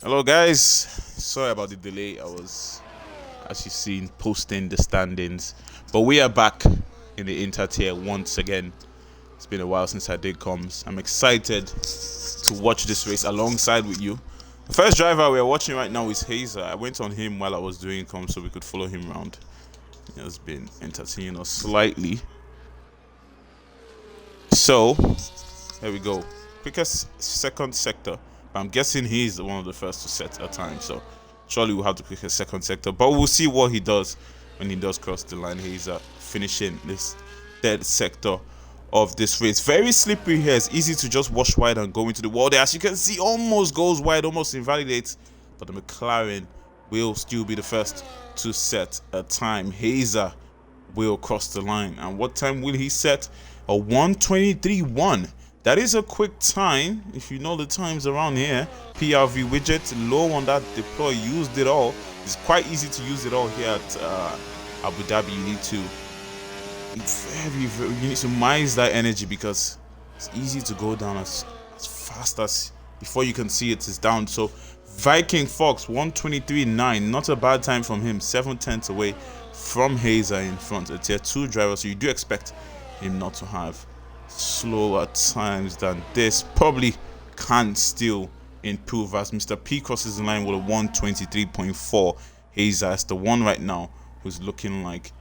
Hello, guys. Sorry about the delay. I was, as you seen, posting the standings, but we are back in the inter tier once again. It's been a while since I did comms. I'm excited to watch this race alongside with you. The first driver we're watching right now is Hazer. I went on him while I was doing comms so we could follow him around. He has been entertaining us slightly. So, here we go. Quickest second sector. But I'm guessing he's one of the first to set a time. So, surely we'll have the quickest second sector. But we'll see what he does when he does cross the line. He's finishing this third sector of this race. Very slippery here. It's easy to just wash wide and go into the wall there. As you can see, almost goes wide, almost invalidates. But the McLaren will still be the first to set a time. Hazer will cross the line. And what time will he set? A 1:23.1. That is a quick time. If you know the times around here, PRV widget, low on that deploy, used it all. It's quite easy to use it all here at Abu Dhabi. You need to you need to minimize that energy because it's easy to go down as fast as before you can see it's down. So Viking Fox 1:23.9, not a bad time from him, 7/10 away from Hazer in front, a tier 2 driver, so you do expect him not to have slower times than this. Probably can still improve as Mr. P crosses the line with a 1:23.4. Hazer is the one right now who's looking like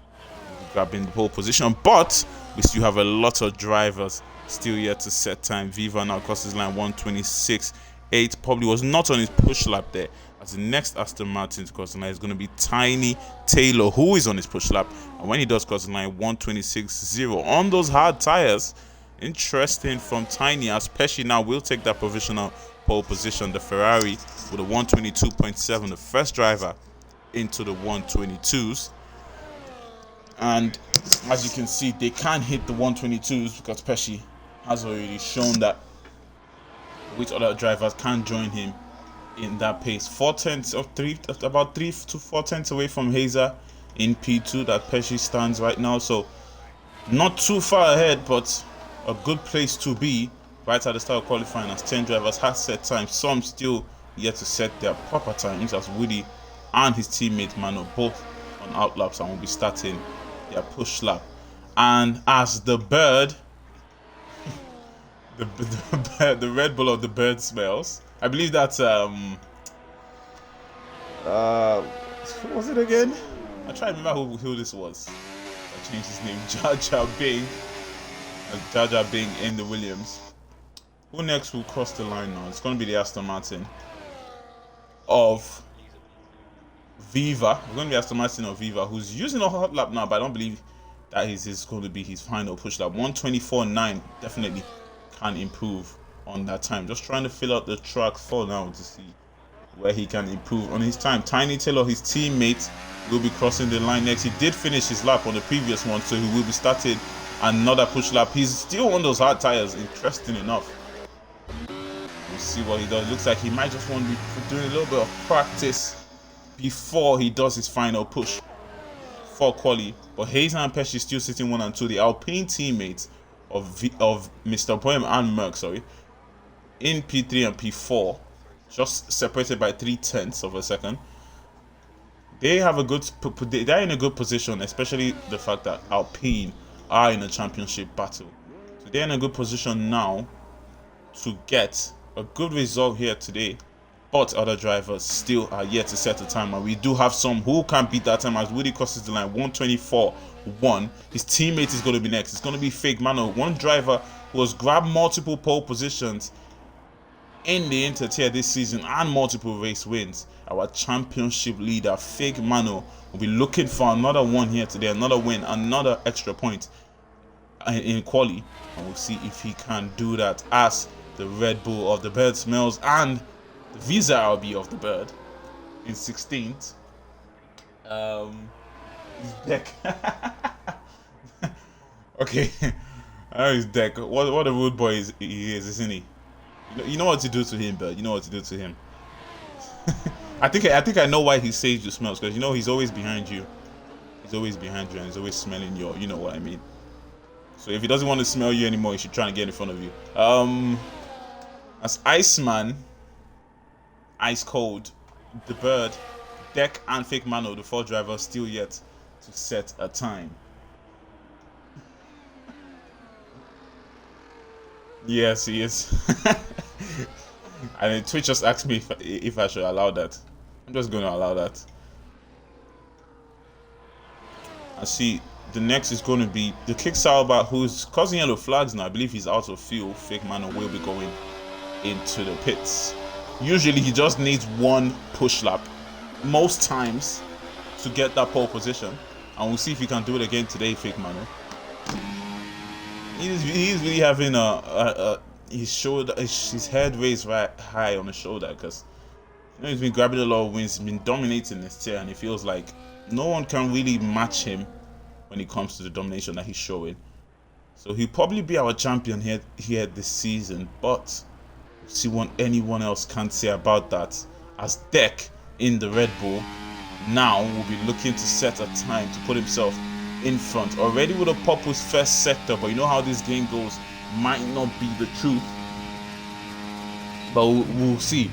grabbing the pole position, but we still have a lot of drivers still yet to set time. Viva now crosses the line 1:26.8. Probably was not on his push lap there, as the next Aston Martin to cross the line is going to be Tiny Taylor, who is on his push lap, and when he does cross the line 1:26.0 on those hard tires. Interesting from Tiny, as Pesci now will take that provisional pole position. The Ferrari with a 1:22.7, the first driver into the 1:22s. And as you can see, they can't hit the 1:22s because Pesci has already shown that which other drivers can join him in that pace. 4/10 of about 3 to 4/10 away from Hazer in P2 that Pesci stands right now. So not too far ahead, but a good place to be right at the start of qualifying, as 10 drivers have set times. Some still yet to set their proper times, as Woody and his teammate Mano both on outlaps and will be starting their push lap. And as the bird, the Red Bull of the bird smells. I believe that's what was it again? I try to remember who this was. I changed his name. Jar Jar Bing. Jar Jar Bing in the Williams. Who next will cross the line now? It's going to be the Aston Martin of Viva. It's going to be Aston Martin of Viva, who's using a hot lap now, but I don't believe that is going to be his final push lap. 1:24.9 definitely can improve on that time. Just trying to fill out the track for now to see where he can improve on his time. Tiny Taylor, his teammate, will be crossing the line next. He did finish his lap on the previous one, so he will be starting another push lap. He's still on those hard tires, interesting enough. We'll see what he does. Looks like he might just want to be doing a little bit of practice before he does his final push for quali. But Hazer and Pesci still sitting 1 and 2. The Alpine teammates of Mr. Poem and Merck, in P3 and P4, just separated by 3/10 of a second. They're in a good position, especially the fact that Alpine are in a championship battle. So they're in a good position now to get a good result here today. But other drivers still are yet to set a time, and we do have some who can beat that time, as Woody crosses the line 1:24.1. His teammate is going to be next. It's going to be Fake Mano, one driver who has grabbed multiple pole positions in the Inter tier this season and multiple race wins. Our championship leader, Fake Mano, will be looking for another one here today, another win, another extra point in quali, and we'll see if he can do that, as the Red Bull of the bird smells and the Visa RB of the bird in 16th. His deck. Okay, I know his deck. What a rude boy he is, isn't he? You know what to do to him, but you know what to do to him. I think I know why he says you smells, because he's always behind you. He's always behind you and he's always smelling your, you know what I mean. So if he doesn't want to smell you anymore, he should try and get in front of you. As Iceman ice cold. The Bird, Deck, and Fake Mano, the 4 drivers, still yet to set a time. Yes, he is. And then Twitch just asked me if I should allow that. I'm just going to allow that. I see the next is going to be the Kicksauber, who's causing yellow flags now. I believe he's out of fuel. Fake Mano will be going into the pits. Usually he just needs one push lap most times to get that pole position, and we'll see if he can do it again today. Fake Mano, he's really having his shoulder, his head raised right high on his shoulder, because he's been grabbing a lot of wins, he's been dominating this tier, and it feels like no one can really match him when it comes to the domination that he's showing. So he'll probably be our champion here this season, but we'll see what anyone else can say about that, as Deck in the Red Bull now will be looking to set a time to put himself in front, already with a purpose first sector. But you know how this game goes, might not be the truth, but we'll see.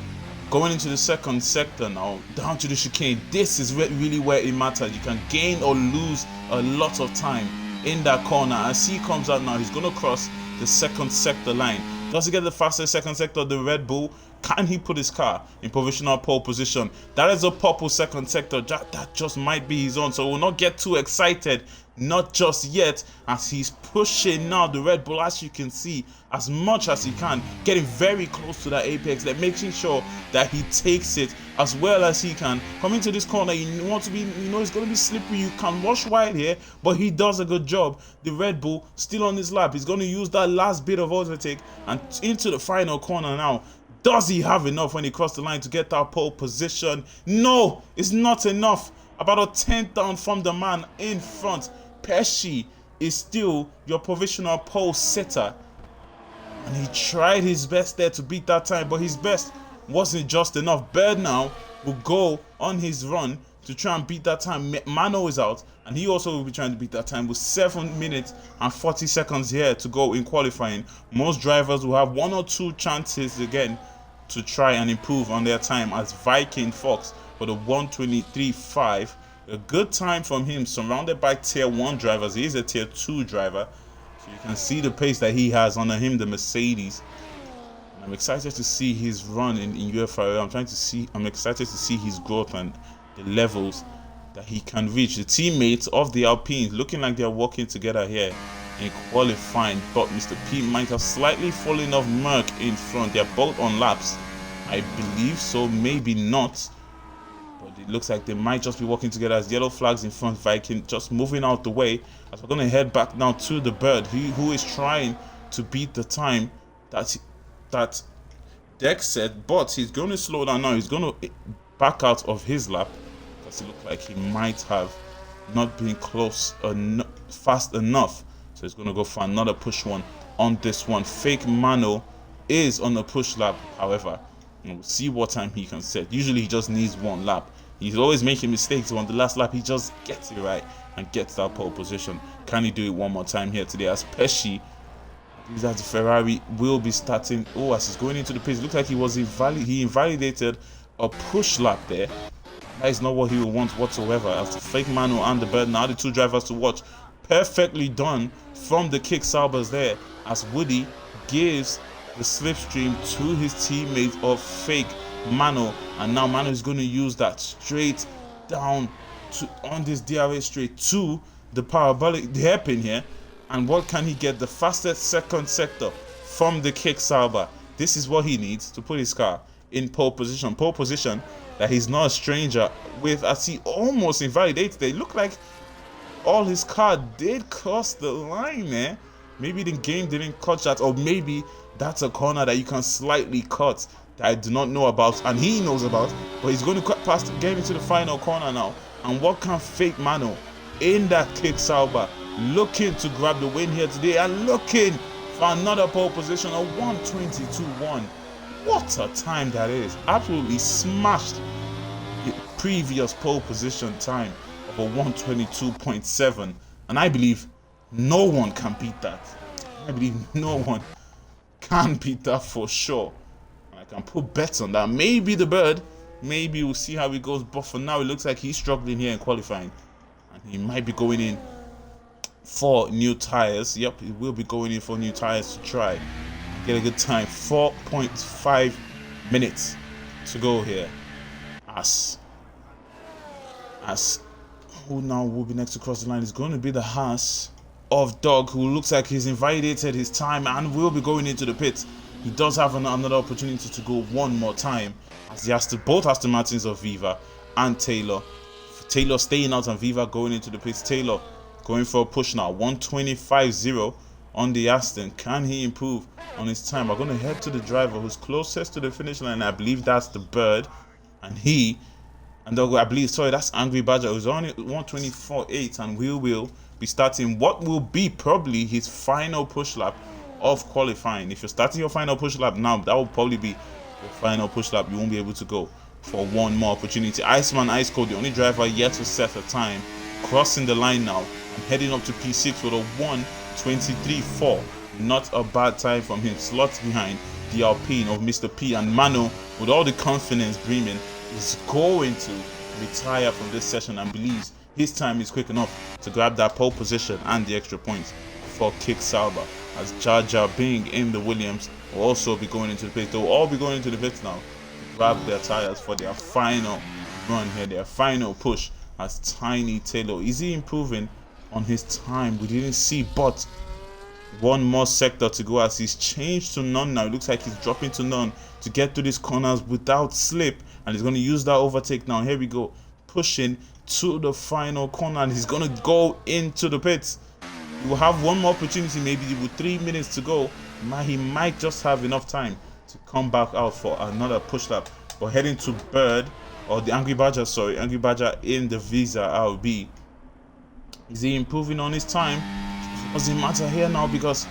Going into the second sector now, down to the chicane, this is really where it matters. You can gain or lose a lot of time in that corner. As he comes out now, he's going to cross the second sector line. Does he get the fastest second sector, the Red Bull? Can he put his car in provisional pole position? That is a purple second sector. That just might be his own. So we'll not get too excited. Not just yet, as he's pushing now the Red Bull, as you can see, as much as he can, getting very close to that apex, like making sure that he takes it as well as he can. Coming to this corner, you want to be, it's going to be slippery. You can wash wide here, but he does a good job. The Red Bull still on his lap. He's going to use that last bit of overtake and into the final corner now. Does he have enough when he crossed the line to get that pole position? No, it's not enough. About a 10th down from the man in front. Pesci is still your provisional pole setter, and he tried his best there to beat that time, but his best wasn't just enough. Bird now will go on his run to try and beat that time. Mano is out, and he also will be trying to beat that time with 7 minutes and 40 seconds here to go in qualifying. Most drivers will have 1 or 2 chances again to try and improve on their time, as Viking Fox for the 1:23.5. A good time from him, surrounded by tier 1 drivers. He is a tier 2 driver, so you can see the pace that he has under him, the Mercedes. And I'm excited to see his run in UFRL. I'm excited to see his growth and the levels that he can reach. The teammates of the Alpines looking like they're working together here in qualifying, but Mr. P might have slightly fallen off Merck in front. They're both on laps, I believe so, maybe not. But it looks like they might just be working together, as yellow flags in front. Viking just moving out the way, as we're going to head back now to the Bird, who is trying to beat the time that Deck said, but he's going to slow down now. He's going to back out of his lap, because it looked like he might have not been fast enough. So he's going to go for another push one on this one. Fake Mano is on the push lap, however. And we'll see what time he can set. Usually he just needs 1 lap. He's always making mistakes. On the last lap, he just gets it right and gets that pole position. Can he do it one more time here today? As Pesci, that the Ferrari will be starting. Oh, as he's going into the pits, looks like he invalidated a push lap there. That is not what he will want whatsoever. As the Fake Mano and the Bird, now the 2 drivers to watch. Perfectly done from the Kicksaubers there, as Woody gives the slipstream to his teammate of Fake Mano, and now Mano is going to use that straight down on this DRS straight to the parabolic hairpin here. And what can he get? The fastest second sector from the Kicksauber. This is what he needs to put his car in pole position that he's not a stranger with, as he almost invalidated. They look like all his car did cross the line there. Maybe the game didn't catch that, or maybe that's a corner that you can slightly cut that I do not know about and he knows about. But he's going to cut past, get into the final corner now. And what can Fake Mano in that Kicksauber, looking to grab the win here today and looking for another pole position, a 1:22.1. What a time that is. Absolutely smashed the previous pole position time of a 1:22.7, and I believe no one can beat that. I believe no one can beat that for sure. Like can put bets on that. Maybe the bird. Maybe we'll see how it goes. But for now, it looks like he's struggling here in qualifying. And he might be going in for new tires. Yep, he will be going in for new tires to try get a good time. 4.5 minutes to go here. As who now will be next to cross the line is going to be the Haas of Dog, who looks like he's invalidated his time and will be going into the pits. He does have another opportunity to go one more time, as he has to both Aston Martins of Viva and Taylor. Taylor staying out and Viva going into the pits. Taylor going for a push now. 1:25.0 on the Aston. Can he improve on his time? We're going to head to the driver who's closest to the finish line. I believe that's the Bird, and I believe, sorry, that's Angry Badger, who's on 1:24.8, and we will be starting what will be probably his final push lap of qualifying. If you're starting your final push lap now, that will probably be your final push lap. You won't be able to go for one more opportunity. Iceman Ice Cold, the only driver yet to set a time, crossing the line now and heading up to P6 with a 1:23.4. Not a bad time from him. Slots behind the Alpine of Mr. P, and Mano, with all the confidence brimming, is going to retire from this session and believes his time is quick enough to grab that pole position and the extra points for Kick Sauber, as Jar Jar Bing in the Williams will also be going into the pits. They will all be going into the pits now to grab their tires for their final run here, their final push. As Tiny Taylor, is he improving on his time? We didn't see, but one more sector to go as he's changed to none now. It looks like he's dropping to none to get to these corners without slip, and he's going to use that overtake now. Here we go, pushing to the final corner, and he's going to go into the pits. He will have one more opportunity, maybe with 3 minutes to go. He might just have enough time to come back out for another push lap. But heading to Bird, or the Angry Badger, sorry, Angry Badger in the Visa RB. Is he improving on his time? It doesn't matter here now because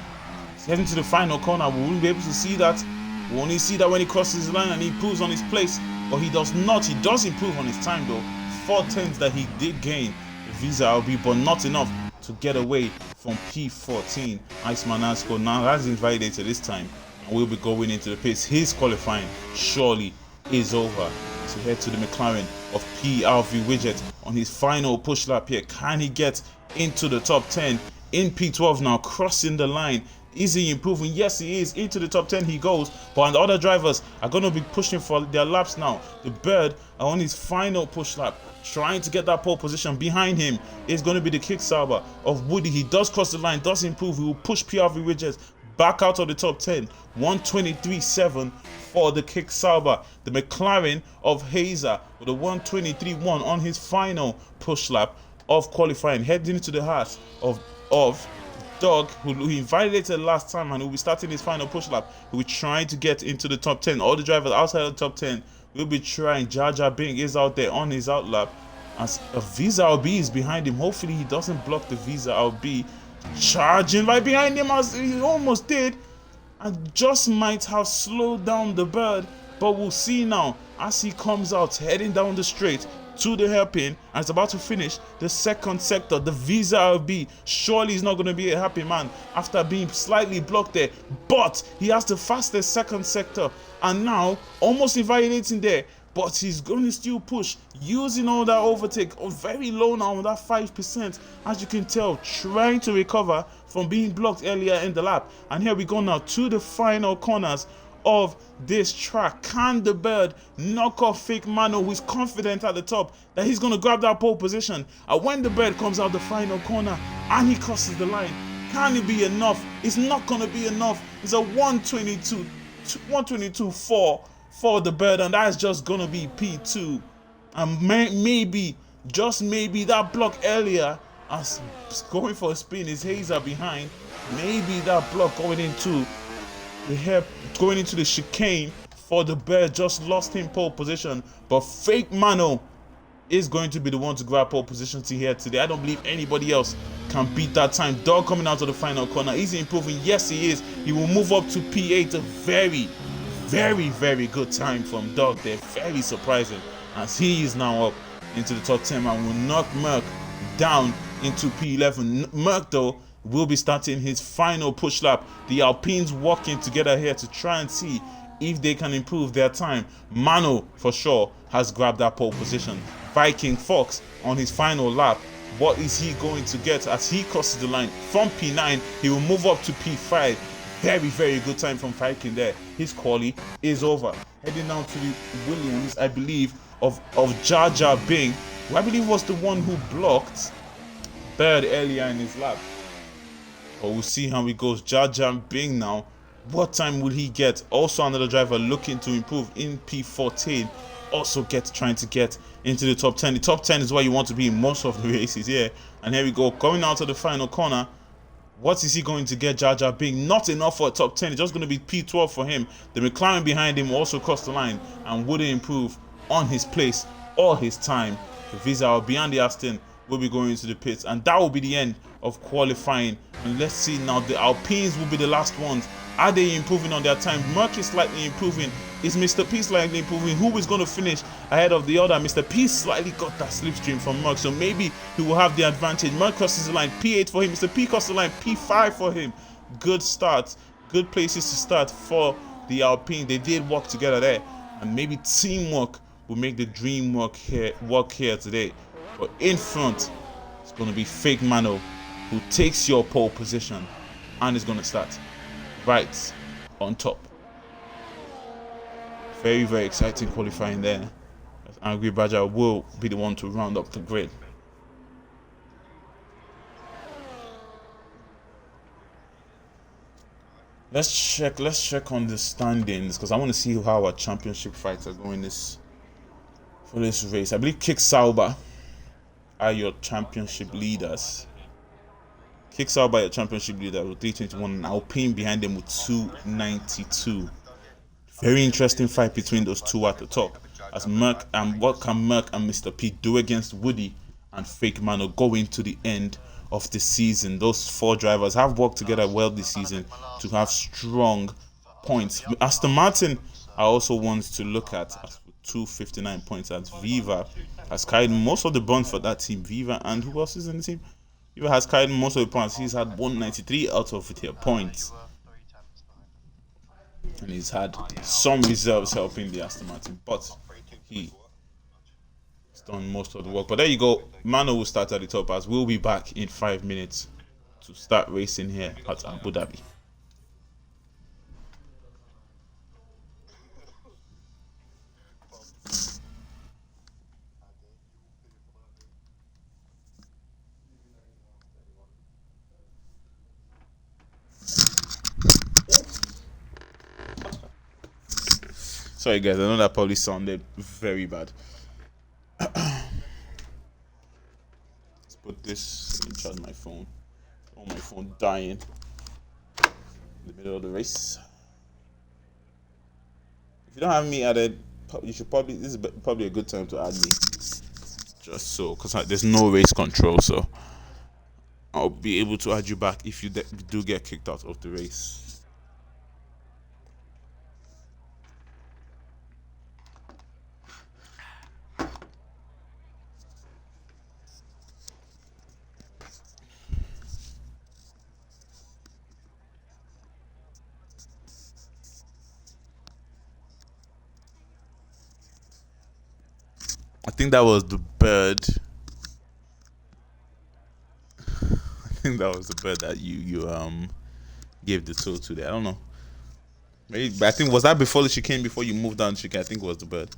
he's heading to the final corner. We won't be able to see that. We only see that when he crosses the line and he improves on his place. But he does not. He does improve on his time though. 4/10 that he did gain the Visa RB, but not enough to get away from P14. Iceman Asco now has invalidated this time and will be going into the pits. His qualifying surely is over. To head to the McLaren of PRV Widget on his final push lap here. Can he get into the top 10 in P12 now, crossing the line? Is he improving? Yes, he is. Into the top 10 he goes, but the other drivers are going to be pushing for their laps now. The Bird are on his final push lap, trying to get that pole position. Behind him is going to be the Kick Sauber of Woody. He does cross the line, does improve. He will push PRV Widgets back out of the top 10. 1:23.7 for the Kick Sauber. The McLaren of Hazer with a 1:23.1 on his final push lap of qualifying, heading into the heart of Dog, who he invalidated last time and will be starting his final push lap. He will be trying to get into the top 10. All the drivers outside of the top 10 will be trying. Jar Jar Bing is out there on his outlap as a Visa RB is behind him. Hopefully he doesn't block the Visa RB. Charging right behind him as he almost did, and just might have slowed down the Bird, but we'll see now as he comes out heading down the straight to the hairpin and is about to finish the second sector. The Visa RB surely is not going to be a happy man after being slightly blocked there, but he has the fastest second sector and now almost invalidating there. But he's going to still push, using all that overtake, very low now on that 5%, as you can tell, trying to recover from being blocked earlier in the lap. And here we go now to the final corners of this track. Can the Bird knock off Fake Mano, who is confident at the top that he's going to grab that pole position? And when the Bird comes out the final corner and he crosses the line, can it be enough? It's not going to be enough. It's a 1:22.4 for the Bird, and that's just gonna be P2. And maybe, just maybe, that block earlier as going for a spin is Hazer behind. Maybe that block going into the chicane for the Bird just lost him pole position. But Fake Mano is going to be the one to grab pole position here today. I don't believe anybody else can beat that time. Dog coming out of the final corner. Is he improving? Yes, he is. He will move up to P8. A very good time from Dog there. Very surprising as he is now up into the top 10 and will knock Merck down into P11. Merck though will be starting his final push lap. The Alpines working together here to try and see if they can improve their time. Mano, for sure, has grabbed that pole position. Viking Fox on his final lap. What is he going to get as he crosses the line? From P9, he will move up to P5. Very, very good time from Viking there. His quali is over. Heading down to the Williams, I believe, of Jar Jar Bing, who I believe was the one who blocked third earlier in his lap. But we'll see how it goes. Jar Jar Bing now. What time will he get? Also another driver looking to improve in P14. Also trying to get into the top 10. The top 10 is where you want to be in most of the races, yeah. And here we go. Coming out of the final corner. What is he going to get, Jar Jar Bing? Not enough for a top 10. It's just going to be P12 for him. The McLaren behind him also crossed the line and wouldn't improve on his place or his time. The Visa beyond the Aston will be going into the pits, and that will be the end of qualifying. And let's see now, the Alpines will be the last ones. Are they improving on their time? Merck is slightly improving. Is Mr. P slightly improving? Who is going to finish ahead of the other? Mr. P slightly got that slipstream from Merck, so maybe he will have the advantage. Merck crosses the line, P8 for him. Mr. P crosses the line, P5 for him. Good start, good places to start for the Alpine. They did work together there, and maybe teamwork will make the dream work here today. But in front, it's going to be Fake Mano, who takes your pole position and is going to start right on top. Very, very exciting qualifying there. As Angry Badger will be the one to round up the grid. Let's check on the standings, because I want to see how our championship fights are going for this race. I believe Kick Sauber are your championship leaders. Kick Sauber are your championship leader with 321, and Alpine behind them with 292. Very interesting fight between those two at the top. As Merck, and what can Merck and Mr. P do against Woody and Fake Mano going to the end of the season? Those four drivers have worked together well this season to have strong points. Aston Martin are also ones to look at 259 points, as Viva has carried most of the burn for that team. Viva, and who else is in the team? Viva has carried most of the points. He's had 193 out of their points. And he's had some reserves helping the Aston Martin, but he's done most of the work. But there you go. Mano will start at the top, as we'll be back in 5 minutes to start racing here at Abu Dhabi. Sorry guys, I know that probably sounded very bad. Let's put this and charge my phone. Oh, my phone dying in the middle of the race. If you don't have me added, you should probably, this is probably a good time to add me. Just so, because there's no race control, so I'll be able to add you back if you do get kicked out of the race. I think that was the bird. I think that was the bird that you gave the toe to there. I don't know. Maybe, but I think, was that before the chicane, before you moved down the chicane? I think it was the bird.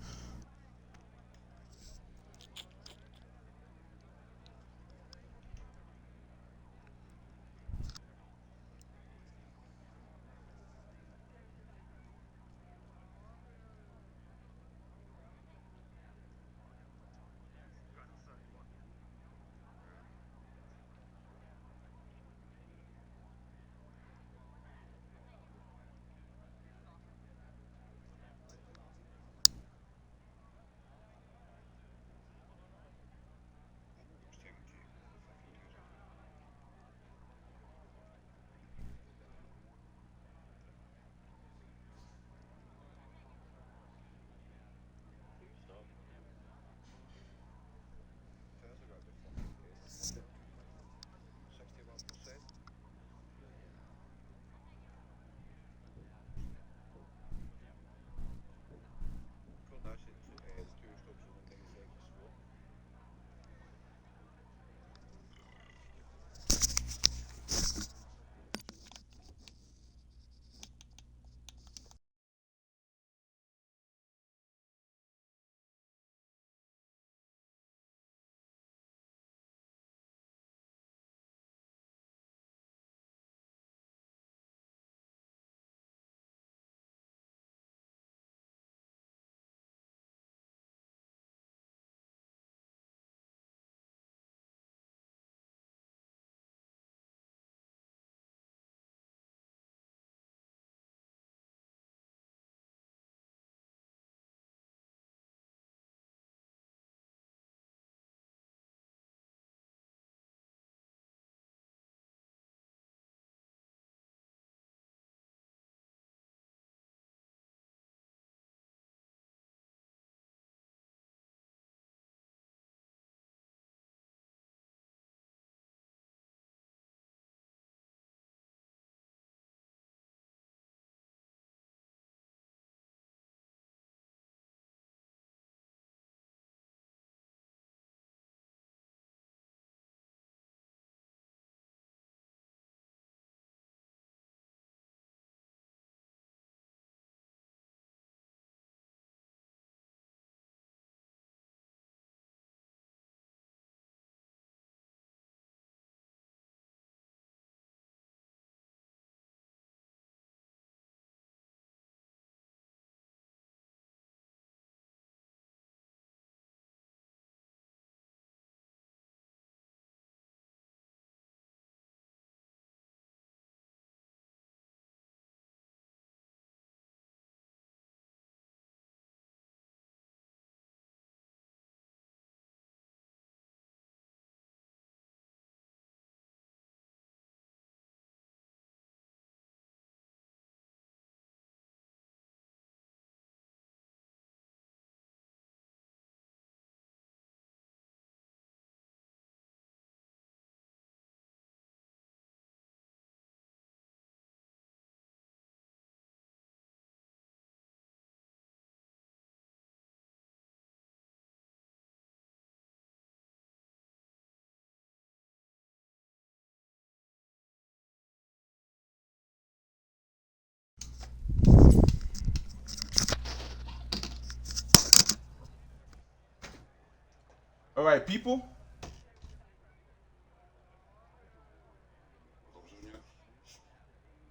All right, people.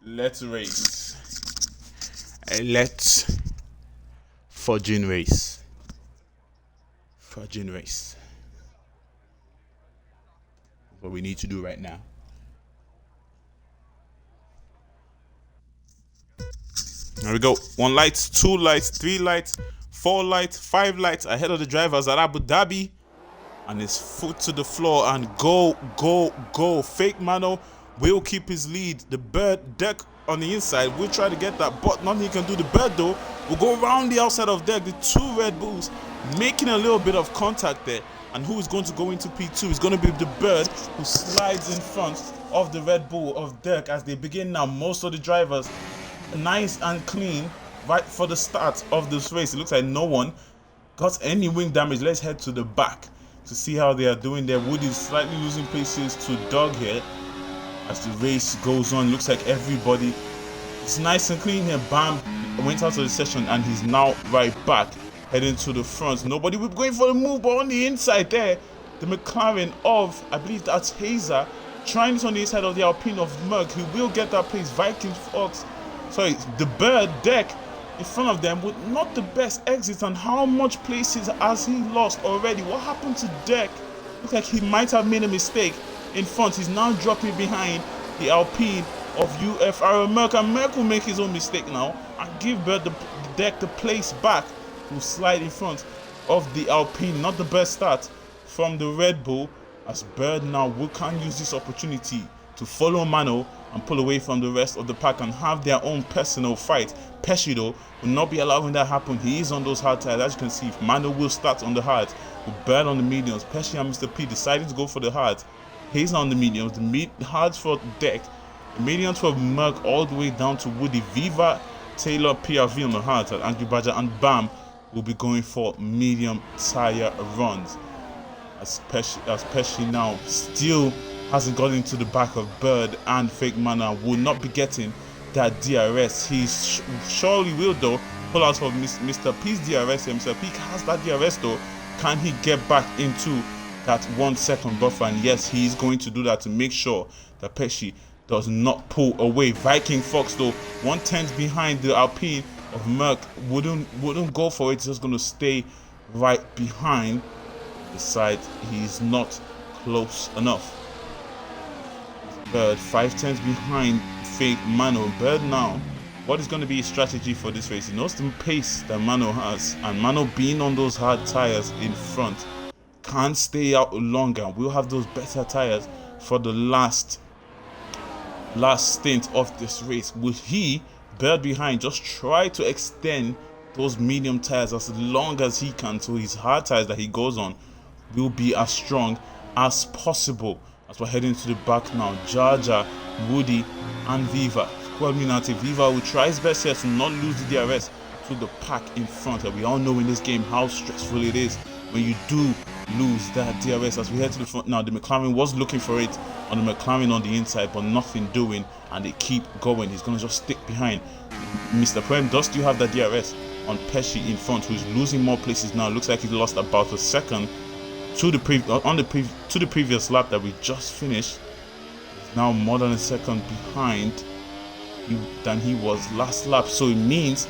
Let's race. Let's fortune race. Fortune race. What we need to do right now. There we go. 1 light, 2 lights, 3 lights, 4 lights, 5 lights ahead of the drivers at Abu Dhabi. And his foot to the floor and go, go, go. Fake Mano will keep his lead. The bird deck on the inside will try to get that, but nothing he can do. The bird though will go around the outside of deck. The 2 Red Bulls making a little bit of contact there. And who is going to go into P2 is going to be the bird, who slides in front of the Red Bull of deck as they begin now. Most of the drivers nice and clean right for the start of this race. It looks like no one got any wing damage. Let's head to the back to see how they are doing there. Woody is slightly losing places to Doug here as the race goes on. Looks like everybody is nice and clean here. Bam went out of the session and he's now right back heading to the front. Nobody was going for the move, but on the inside there, the McLaren of, I believe that's Hazer, trying it on the inside of the Alpine of Merck, who will get that place. Viking Fox, sorry, the bird deck in front of them with not the best exits. And how much places has he lost already? What happened to Deck? Looks like he might have made a mistake in front. He's now dropping behind the Alpine of UFRL Merck, and Merck will make his own mistake now and give Bird the Deck the place back, who slide in front of the Alpine. Not the best start from the Red Bull, as Bird now can use this opportunity to follow Mano and pull away from the rest of the pack and have their own personal fight. Pesci though will not be allowing that happen. He is on those hard tires. As you can see, Mano will start on the hards with Bird on the mediums. Pesci and Mr. P deciding to go for the hards. He's on the mediums. The hards for Deck, the mediums for Merck, all the way down to Woody, Viva, Taylor, PRV on the hards, and Angry Badger and Bam will be going for medium tire runs. As Pesci now still hasn't got into the back of Bird and Fake Mana, will not be getting that DRS. He surely will though pull out for Mr. P's DRS. Mr. P has that DRS though. Can he get back into that 1 second buffer? And yes, he is going to do that to make sure that Pesci does not pull away. Viking Fox though, 1/10 behind the Alpine of Merck, wouldn't go for it. He's just going to stay right behind the side. He's not close enough. Bird 5/10 behind Fake Mano. Bird now, what is going to be his strategy for this race? He knows the pace that Mano has, and Mano being on those hard tires in front can't stay out longer. We'll have those better tires for the last stint of this race. Will he, Bird behind, just try to extend those medium tires as long as he can, so his hard tires that he goes on will be as strong as possible? As we're heading to the back now, Jaja, Woody and Viva. Squad Minati. Viva will try his best here to not lose the DRS to the pack in front. And we all know in this game how stressful it is when you do lose that DRS. As we head to the front now, the McLaren was looking for it on the McLaren on the inside, but nothing doing, and they keep going. He's going to just stick behind. Mr. Prem does still have that DRS on Pesci in front, who's losing more places now. Looks like he lost about a second to the previous lap that we just finished. He's now more than a second behind than he was last lap. So it means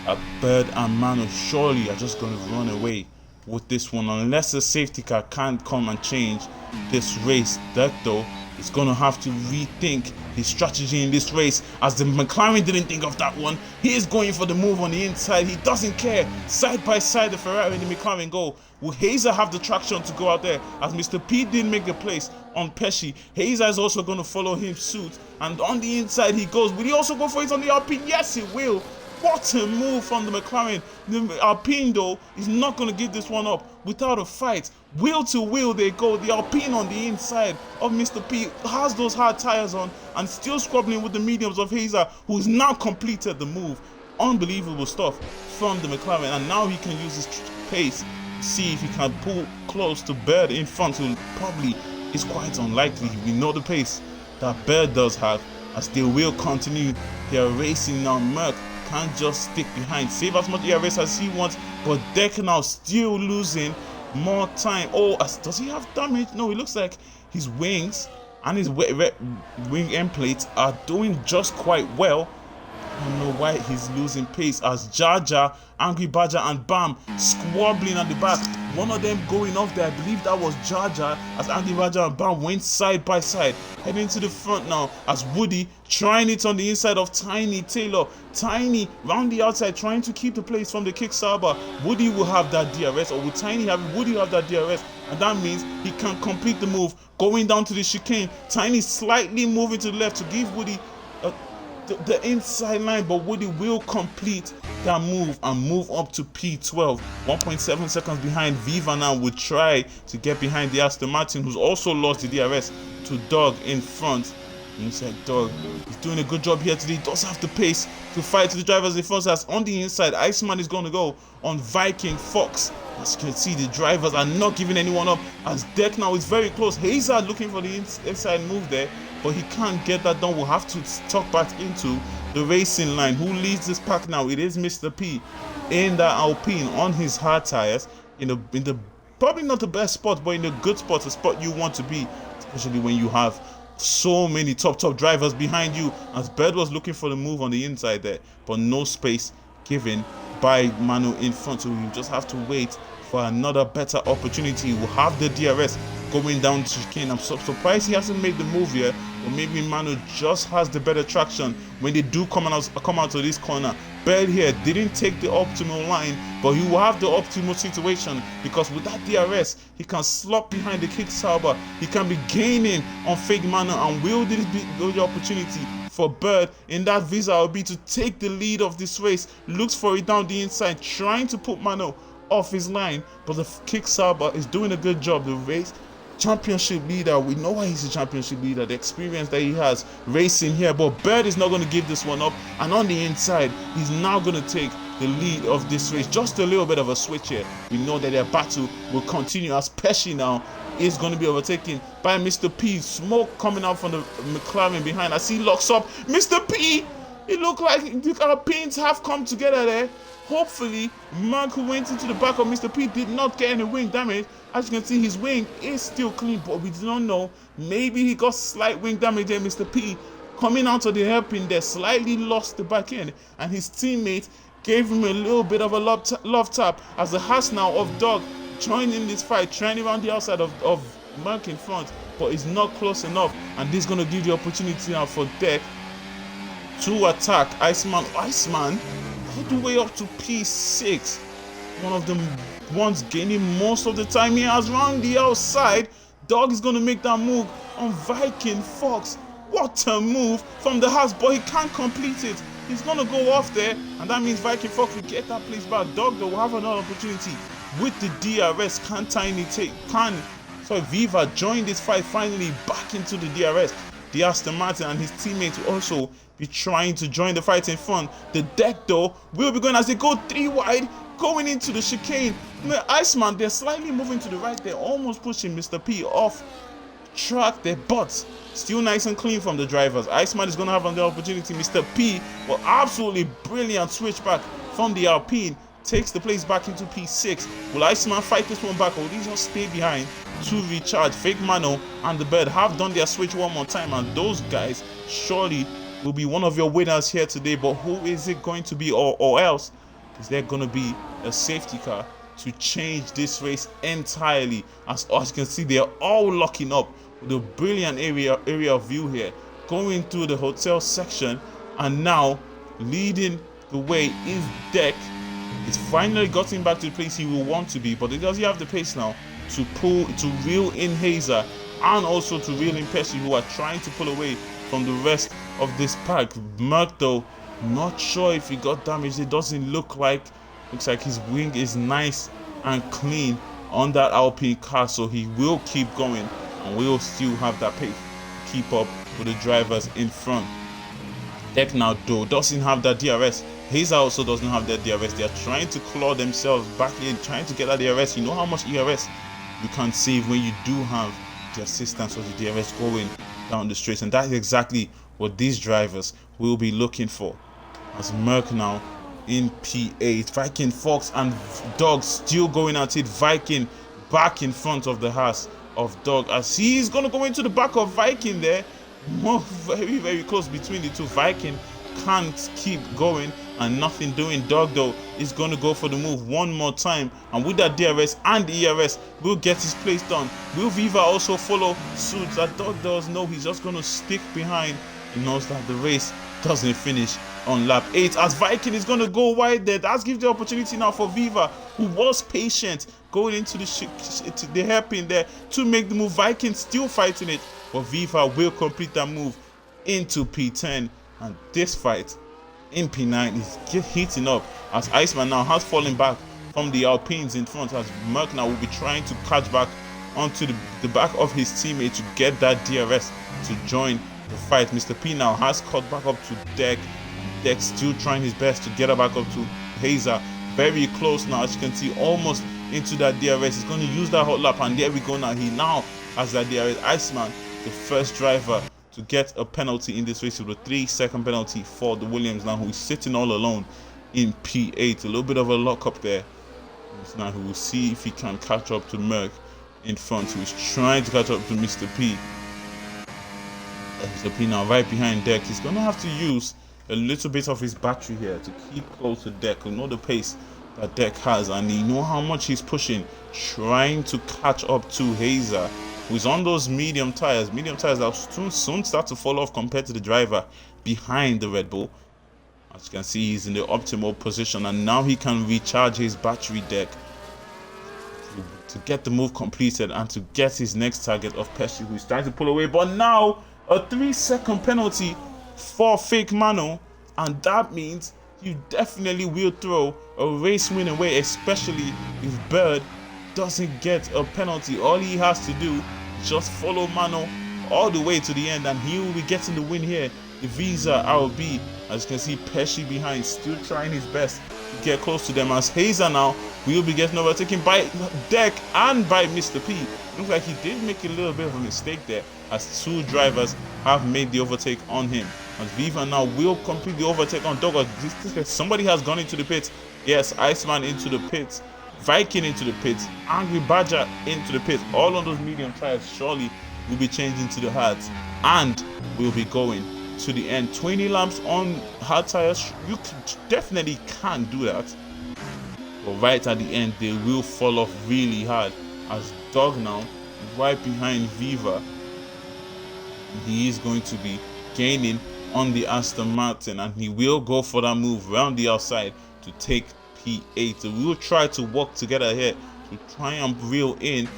that Bird and Mano surely are just going to run away with this one, unless a safety car can't come and change this race. That though is going to have to rethink his strategy in this race, as the McLaren didn't think of that one. He is going for the move on the inside. He doesn't care. Side by side, the Ferrari and the McLaren go. Will Hazer have the traction to go out there, as Mr. P didn't make the place on Pesci? Hazer is also going to follow him suit, and on the inside he goes. Will he also go for it on the Alpine? Yes, he will. What a move from the McLaren. The Alpine though is not going to give this one up without a fight. Wheel to wheel they go. The Alpine on the inside of Mr. P has those hard tires on and still squabbling with the mediums of Hazer, who's now completed the move. Unbelievable stuff from the McLaren, and now he can use his pace, see if he can pull close to Bird in front, who probably is quite unlikely. We know the pace that Bird does have, as they will continue their racing now. Merck can't just stick behind, save as much ERS as he wants, but Deck now still losing more time. Oh, does he have damage? No, it looks like his wings and his wing end plates are doing just quite well. I don't know why he's losing pace as Jaja, Angry Badger, and Bam squabbling at the back. One of them going off there, I believe that was Jaja, as Angry Badger and Bam went side by side. Heading to the front now as Woody trying it on the inside of Tiny Taylor. Tiny round the outside trying to keep the place from the kick server. Woody will have that DRS, or will Tiny have it? Woody will have that DRS, and that means he can complete the move going down to the chicane. Tiny slightly moving to the left to give Woody the inside line, but Woody will complete that move and move up to P12. 1.7 seconds behind. Viva now would try to get behind the Aston Martin, who's also lost the DRS to Doug in front. And he said Doug is doing a good job here today. He does have the pace to fight to the drivers in front. As on the inside, Iceman is going to go on Viking Fox. As you can see, the drivers are not giving anyone up, as Deck now is very close. Hazard looking for the inside move there, but he can't get that done. We'll have to tuck back into the racing line. Who leads this pack now? It is Mr. P in the Alpine on his hard tires, in the probably not the best spot, but in a good spot, a spot you want to be, especially when you have so many top drivers behind you. As Bird was looking for the move on the inside there, but no space given by Manu in front, so we just have to wait for another better opportunity. We'll have the DRS going down to chicane. I'm surprised he hasn't made the move yet, or maybe Manu just has the better traction when they do come out of this corner. Bird here didn't take the optimal line, but he will have the optimal situation, because with that DRS he can slot behind the kick server. He can be gaining on fake Manu, and will this be the opportunity for Bird in that visa will be to take the lead of this race. Looks for it down the inside, trying to put Manu off his line, but the kick server is doing a good job. The race championship leader, we know why he's a championship leader, the experience that he has racing here, but Bird is not going to give this one up, and on the inside he's now going to take the lead of this race. Just a little bit of a switch here. We know that their battle will continue, as Pesci now is going to be overtaken by Mr. P. Smoke coming out from the McLaren behind as he locks up Mr. P. It looked like the Alpines have come together there. Hopefully, Mark, who went into the back of Mr. P, did not get any wing damage. As you can see, his wing is still clean, but we do not know. Maybe he got slight wing damage there. Mr. P, coming out of the hairpin there, slightly lost the back end, and his teammate gave him a little bit of a love tap, as the Haas now of Dog joining this fight, trying around the outside of Mark in front, but it's not close enough, and this is going to give the opportunity now for Deck to attack Iceman all the way up to P6. One of the ones gaining most of the time. He has round the outside. Dog is going to make that move on Viking Fox. What a move from the Haas, but he can't complete it. He's going to go off there, and that means Viking Fox will get that place back. Dog, though, will have another opportunity with the DRS. Viva join this fight finally back into the DRS. The Aston Martin and his teammates will also be trying to join the fight in front. The Deck, though, will be going as they go 3 wide, going into the chicane. The Iceman, they're slightly moving to the right. They're almost pushing Mr. P off track there, but still nice and clean from the drivers. Iceman is going to have another opportunity. Mr. P, well, absolutely brilliant switchback from the Alpine, takes the place back into P6. Will Iceman fight this one back, or will he just stay behind to recharge? Fake Mano and the Bird have done their switch one more time, and those guys surely will be one of your winners here today. But who is it going to be, or else is there going to be a safety car to change this race entirely? As you can see, they're all locking up with a brilliant area of view here, going through the hotel section, and now leading the way is Deck. It's finally gotten back to the place he will want to be, but does he have the pace now to reel in Hazer and also to reel in Pesci, who are trying to pull away from the rest of this pack? Merck, though, not sure if he got damaged. It doesn't look like. Looks like his wing is nice and clean on that Alpine car, so he will keep going and will still have that pace to keep up with the drivers in front. Deck now, though, doesn't have that DRS. Hazer also doesn't have that DRS. They are trying to claw themselves back in, trying to get that DRS. You know how much ERS you can save when you do have the assistance of the DRS going down the straight, and that is exactly what these drivers will be looking for. As Merck now in P8, Viking Fox and Dog still going at it. Viking back in front of the Haas of Dog, as he's going to go into the back of Viking there. More very, very close between the two. Viking can't keep going and nothing doing. Dog though is going to go for the move one more time, and with that DRS and the ERS will get his place done. Will Viva also follow suit? That Dog does know he's just going to stick behind. He knows that the race doesn't finish on lap 8, as Viking is going to go wide there. That gives the opportunity now for Viva, who was patient going into the hairpin there to make the move. Viking still fighting it, but Viva will complete that move into P10, and this fight in P9 is heating up, as Iceman now has fallen back from the Alpines in front, as Merck now will be trying to catch back onto the back of his teammate to get that DRS to join the fight. Mr. P now has caught back up to Deck. Deck still trying his best to get her back up to Hazer. Very close now, as you can see, almost into that DRS. He's going to use that hot lap, and there we go now. He now has that DRS. Iceman, the first driver to get a penalty in this race, with a 3-second penalty for the Williams now, who is sitting all alone in P8. A little bit of a lock up there. Now he will see if he can catch up to Merck in front, who is trying to catch up to Mr. P. Mr. P now right behind Deck. He's going to have to use a little bit of his battery here to keep close to Deck. You know the pace that Deck has, and you know how much he's pushing, trying to catch up to Hazer, who's on those medium tires that will soon start to fall off compared to the driver behind the Red Bull. As you can see, he's in the optimal position, and now he can recharge his battery, Deck, to get the move completed and to get his next target of Pesci, who's trying to pull away. But now a 3-second penalty for Fake Mano, and that means you definitely will throw a race win away, especially if Bird doesn't get a penalty. All he has to do is just follow Mano all the way to the end, and he will be getting the win here. The Visa RB, as you can see, Pesci behind, still trying his best to get close to them, as Hazer now will be getting overtaken by Deck and by Mr. P. Looks like he did make a little bit of a mistake there, as two drivers have made the overtake on him. As Viva now will complete the overtake on Dog. Somebody has gone into the pits. Yes, Iceman into the pits, Viking into the pits, Angry Badger into the pits. All on those medium tires surely will be changing to the hards, and will be going to the end. 20 laps on hard tires, you definitely can do that, but right at the end they will fall off really hard, as Dog now is right behind Viva. He is going to be gaining on the Aston Martin, and he will go for that move around the outside to take P8. So we will try to work together here to try and reel in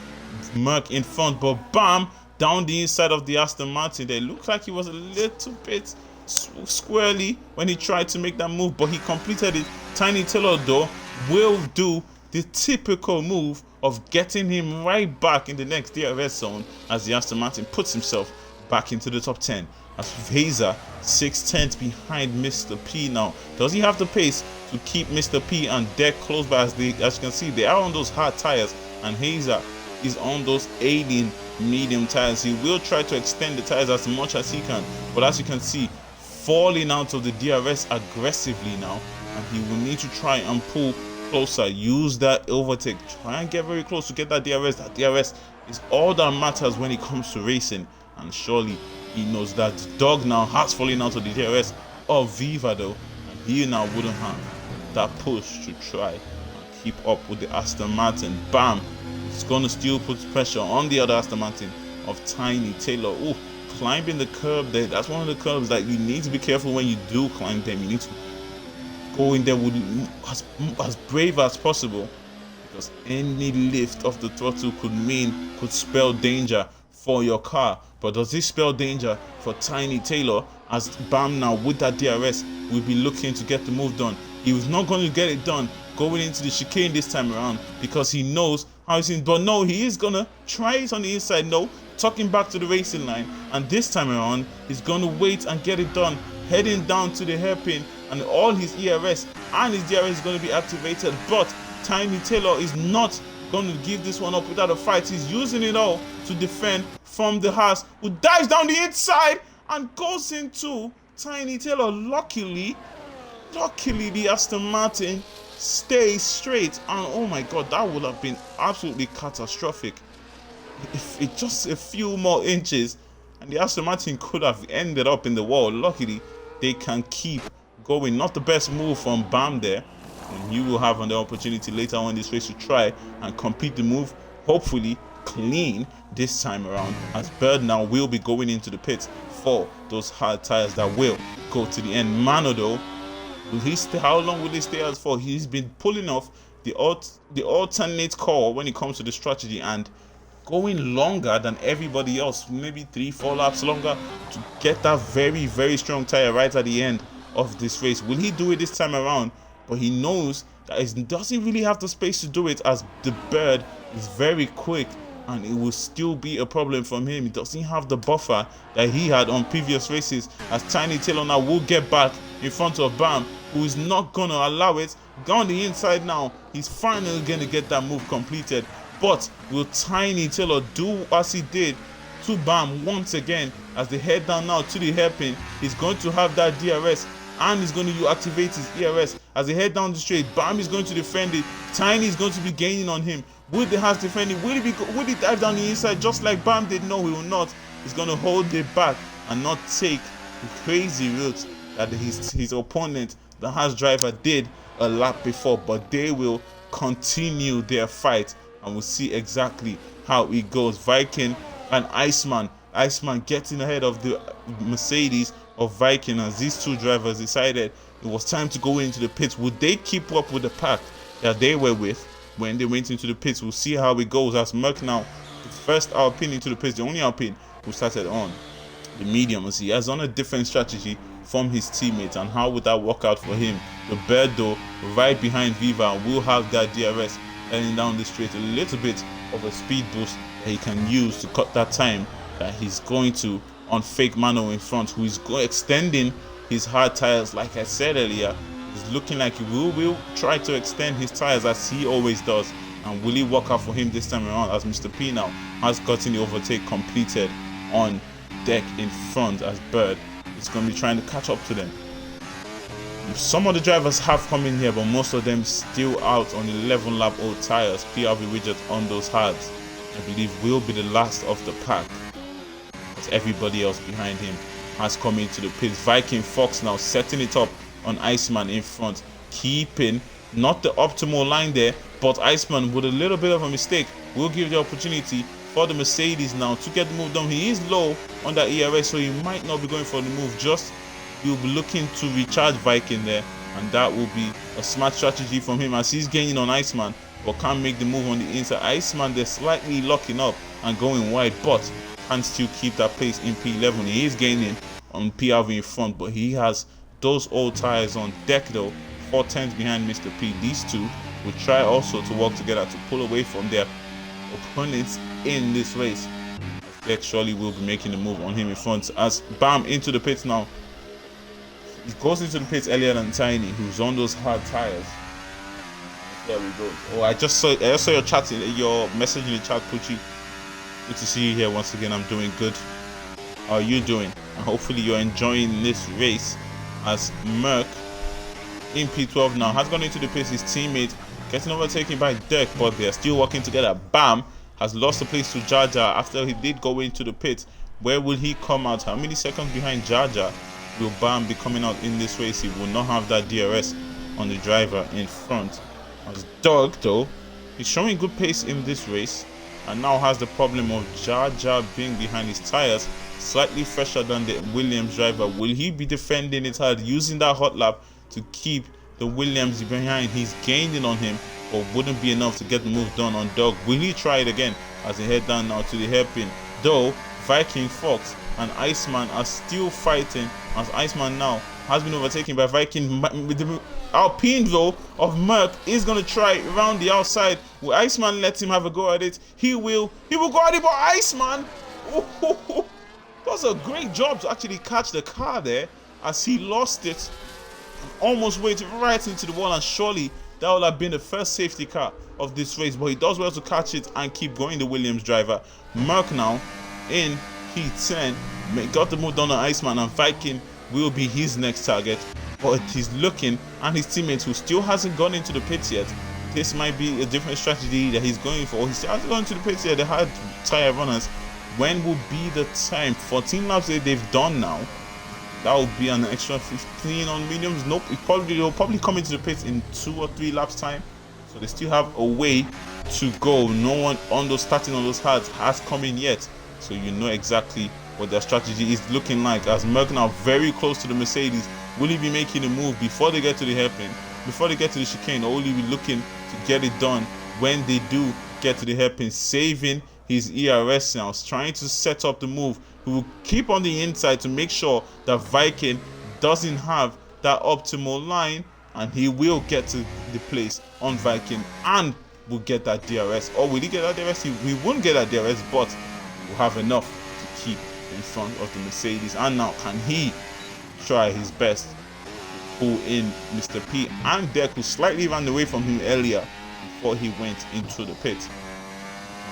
Merck in front, but bam, down the inside of the Aston Martin there. Looked like he was a little bit squirrely when he tried to make that move, but he completed it. Tiny Taylor though will do the typical move of getting him right back in the next DRS zone, as the Aston Martin puts himself back into the top 10. As Hazer 6/10 behind Mr. P now. Does he have the pace to keep Mr. P and Deck close by? As you can see, they are on those hard tires, and Hazer is on those aiding medium tires. He will try to extend the tires as much as he can, but as you can see, falling out of the DRS aggressively now, and he will need to try and pull closer, use that overtake, try and get very close to get that DRS. That DRS is all that matters when it comes to racing, and surely he knows that. Dog now has fallen out of the DRS of Viva though, and he now wouldn't have that push to try and keep up with the Aston Martin. Bam! It's gonna still put pressure on the other Aston Martin of Tiny Taylor. Oh, climbing the curb there. That's one of the curbs that you need to be careful when you do climb them. You need to go in there with as brave as possible, because any lift of the throttle could spell danger for your car. But does this spell danger for Tiny Taylor, as Bam now with that DRS will be looking to get the move done? He was not going to get it done going into the chicane this time around, because he knows how it's in. But no, he is gonna try it on the inside. No, tucking back to the racing line, and this time around he's gonna wait and get it done, heading down to the hairpin, and all his ERS and his DRS is going to be activated. But Tiny Taylor is not going to give this one up without a fight. He's using it all to defend from the Haas, who dives down the inside and goes into Tiny Taylor. Luckily the Aston Martin stay straight, and oh my god, that would have been absolutely catastrophic. If it just a few more inches and the Aston Martin could have ended up in the wall. Luckily, they can keep going. Not the best move from Bam there, and you will have an opportunity later on in this race to try and complete the move, hopefully clean this time around, as Bird now will be going into the pits for those hard tires that will go to the end. Mano though, will he stay? How long will he stay as for? He's been pulling off the alternate core when it comes to the strategy and going longer than everybody else, maybe 3-4 laps longer, to get that very, very strong tire right at the end of this race. Will he do it this time around? But he knows that he doesn't really have the space to do it, as the Bird is very quick and it will still be a problem from him. He doesn't have the buffer that he had on previous races, as Tiny Taylor now will get back in front of Bam, who is not going to allow it. Down the inside now, he's finally going to get that move completed. But will Tiny Taylor do as he did to Bam once again, as they head down now to the hairpin? He's going to have that DRS and he's going to activate his ERS as they head down the straight. Bam is going to defend it. Tiny is going to be gaining on him. Will the Haas defend it? Will he dive down the inside just like Bam did? No, he will not. He's going to hold it back and not take the crazy route that his opponent, the Haas driver, did a lap before. But they will continue their fight and we'll see exactly how it goes. Viking and Iceman getting ahead of the Mercedes of Viking, as these two drivers decided it was time to go into the pits. Would they keep up with the pack that they were with when they went into the pits? We'll see how it goes, as Merck now, the first Alpine into the pits, the only Alpine who started on the medium, as he has on a different strategy from his teammates. And how would that work out for him? The Bird though, right behind Viva, will have that DRS heading down the straight, a little bit of a speed boost that he can use to cut that time that he's going to on Fake Mano in front, who is extending his hard tires. Like I said earlier, he's looking like he will try to extend his tires as he always does. And will he work out for him this time around, as Mr. P now has gotten the overtake completed on deck in front, as Bird is going to be trying to catch up to them. Some of the drivers have come in here, but most of them still out on 11 lap old tires. PRV widget on those hards, I believe, will be the last of the pack, as everybody else behind him has come into the pits. Viking Fox now setting it up on Iceman in front, keeping not the optimal line there, but Iceman with a little bit of a mistake will give the opportunity for the Mercedes now to get the move done. He is low on that ERS, so he might not be going for the move. Just he'll be looking to recharge Viking there, and that will be a smart strategy from him, as he's gaining on Iceman but can't make the move on the inside. Iceman, they're slightly locking up and going wide, but can still keep that pace in P11. He is gaining on PRV in front, but he has those old tires on deck though, 4 tenths behind Mr. P. These two will try also to work together to pull away from their opponents in this race. Deck surely will be making the move on him in front, as Bam into the pits now. He goes into the pits earlier than Tiny, who's on those hard tires. There we go. Oh, I just saw your chat, your message in the chat, Pucci. Good to see you here once again. I'm doing good. How are you doing? And hopefully you're enjoying this race, as Merck in P12 now has gone into the pits. His teammate getting overtaken by Dirk, but they're still working together. Bam has lost the place to Jaja after he did go into the pits. Where will he come out? How many seconds behind Jaja will Bam be coming out in this race? He will not have that DRS on the driver in front. As Doug though, he's showing good pace in this race, and now has the problem of Jaja being behind his tires, slightly fresher than the Williams driver. Will he be defending it hard, using that hot lap to keep the Williams behind? He's gaining on him, but wouldn't be enough to get the move done on Doug. Will he try it again as they head down now to the hairpin? Though Viking Fox and Iceman are still fighting, as Iceman now has been overtaken by Viking. The Alpine though of Merck is going to try around the outside. Will Iceman let him have a go at it? He will go at it, but Iceman, does a great job to actually catch the car there, as he lost it and almost went right into the wall, and surely that would have been the first safety car of this race. But he does well to catch it and keep going, the Williams driver. Merck now in P10 got the move done on Iceman, and Viking will be his next target. but he's looking, and his teammate who still hasn't gone into the pits yet. This might be a different strategy that he's going for. He still hasn't gone into the pits yet. The hard tire runners. When will be the time? 14 laps that they've done now. That will be an extra 15 on mediums. Nope, they'll probably come into the pits in 2 or 3 laps time. So they still have a way to go. No one on those starting on those hards has come in yet. So you know exactly what their strategy is looking like. As Merck now very close to the Mercedes. Will he be making a move before they get to the hairpin? Before they get to the chicane? Or will he be looking to get it done when they do get to the hairpin? Saving his ERS now, trying to set up the move. He will keep on the inside to make sure that Viking doesn't have that optimal line, and he will get to the place on Viking and will get that DRS. Or will he get that DRS? He won't get that DRS, but will have enough to keep in front of the Mercedes. And now can he try his best to pull in Mr. P and Deck, who slightly ran away from him earlier before he went into the pit.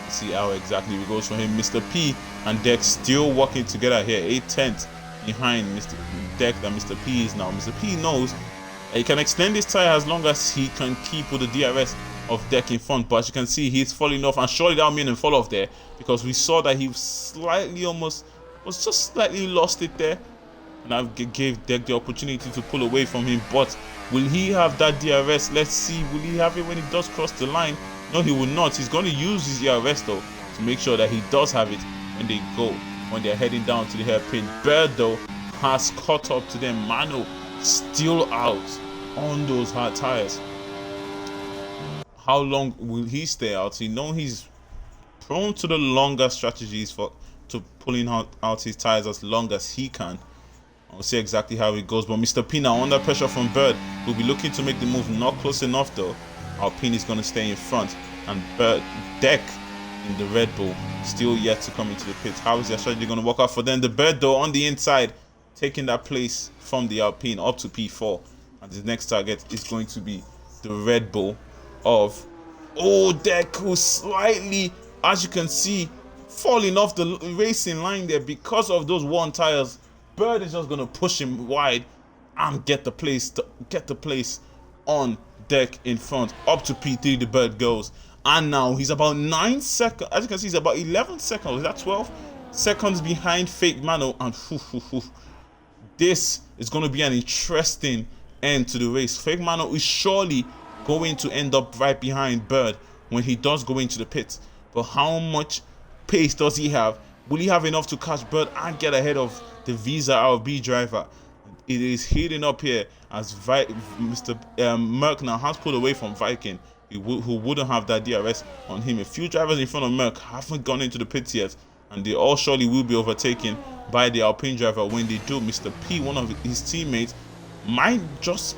See how exactly it goes for him. Mr. P and Deck still working together here, 8/10 behind Mr. Deck than Mr. P is now. Mr. P knows he can extend his tire as long as he can keep with the DRS of Deck in front, but as you can see, he's falling off, and surely that will mean a fall off there, because we saw that he was just slightly lost it there, and I gave Deck the opportunity to pull away from him. But will he have that DRS? Let's see. Will he have it when he does cross the line? No, he will not. He's going to use his ERS though to make sure that he does have it when they're heading down to the hairpin. Bird though has caught up to them. Mano still out on those hard tires. How long will he stay out? You know he's prone to the longer strategies to pulling out his tires as long as he can. I'll see exactly how it goes. But Mr. P now under pressure from Bird will be looking to make the move. Not close enough though. Alpine is going to stay in front, and Bird Deck in the Red Bull still yet to come into the pits. How is their strategy going to work out for them? The Bird though on the inside, taking that place from the Alpine up to P4, and the next target is going to be the Red Bull of Deck, who's slightly, as you can see, falling off the racing line there because of those worn tires. Bird is just going to push him wide and get the place on Deck in front. Up to P3 the Bird goes, and now he's about 9 seconds, as you can see, he's about 11 seconds, is that 12 seconds behind Fake Mano. And this is going to be an interesting end to the race. Fake Mano is surely going to end up right behind Bird when he does go into the pits, but how much pace does he have? Will he have enough to catch Bird and get ahead of the Visa RB driver? It is heating up here as Mr. Merck now has pulled away from Viking, who wouldn't have that DRS on him. A few drivers in front of Merck haven't gone into the pits yet, and they all surely will be overtaken by the Alpine driver. When they do, Mr. P, one of his teammates, might just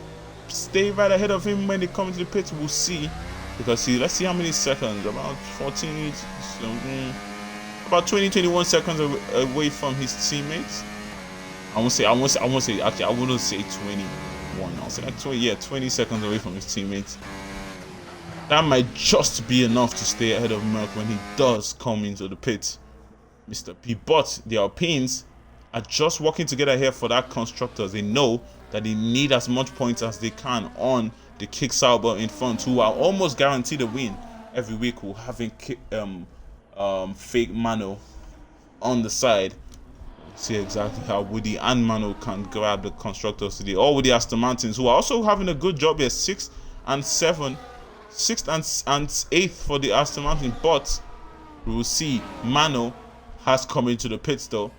stay right ahead of him when they come into the pits. We'll see, because let's see how many seconds, about 14, about 20-21 seconds away from his teammates. I wouldn't say 21. I'll say like 20 seconds away from his teammates. That might just be enough to stay ahead of Merck when he does come into the pits, Mr. P. But the Alpines are just working together here for that constructors. They know that they need as much points as they can on the Kick Sauber in front, who are almost guaranteed a win every week, who having Fake Mano on the side. See exactly how Woody and Mano can grab the constructors today, or with the Aston Martins, who are also having a good job here, 6th and 8th for the Aston Martin. But we will see. Mano has come into the pits though,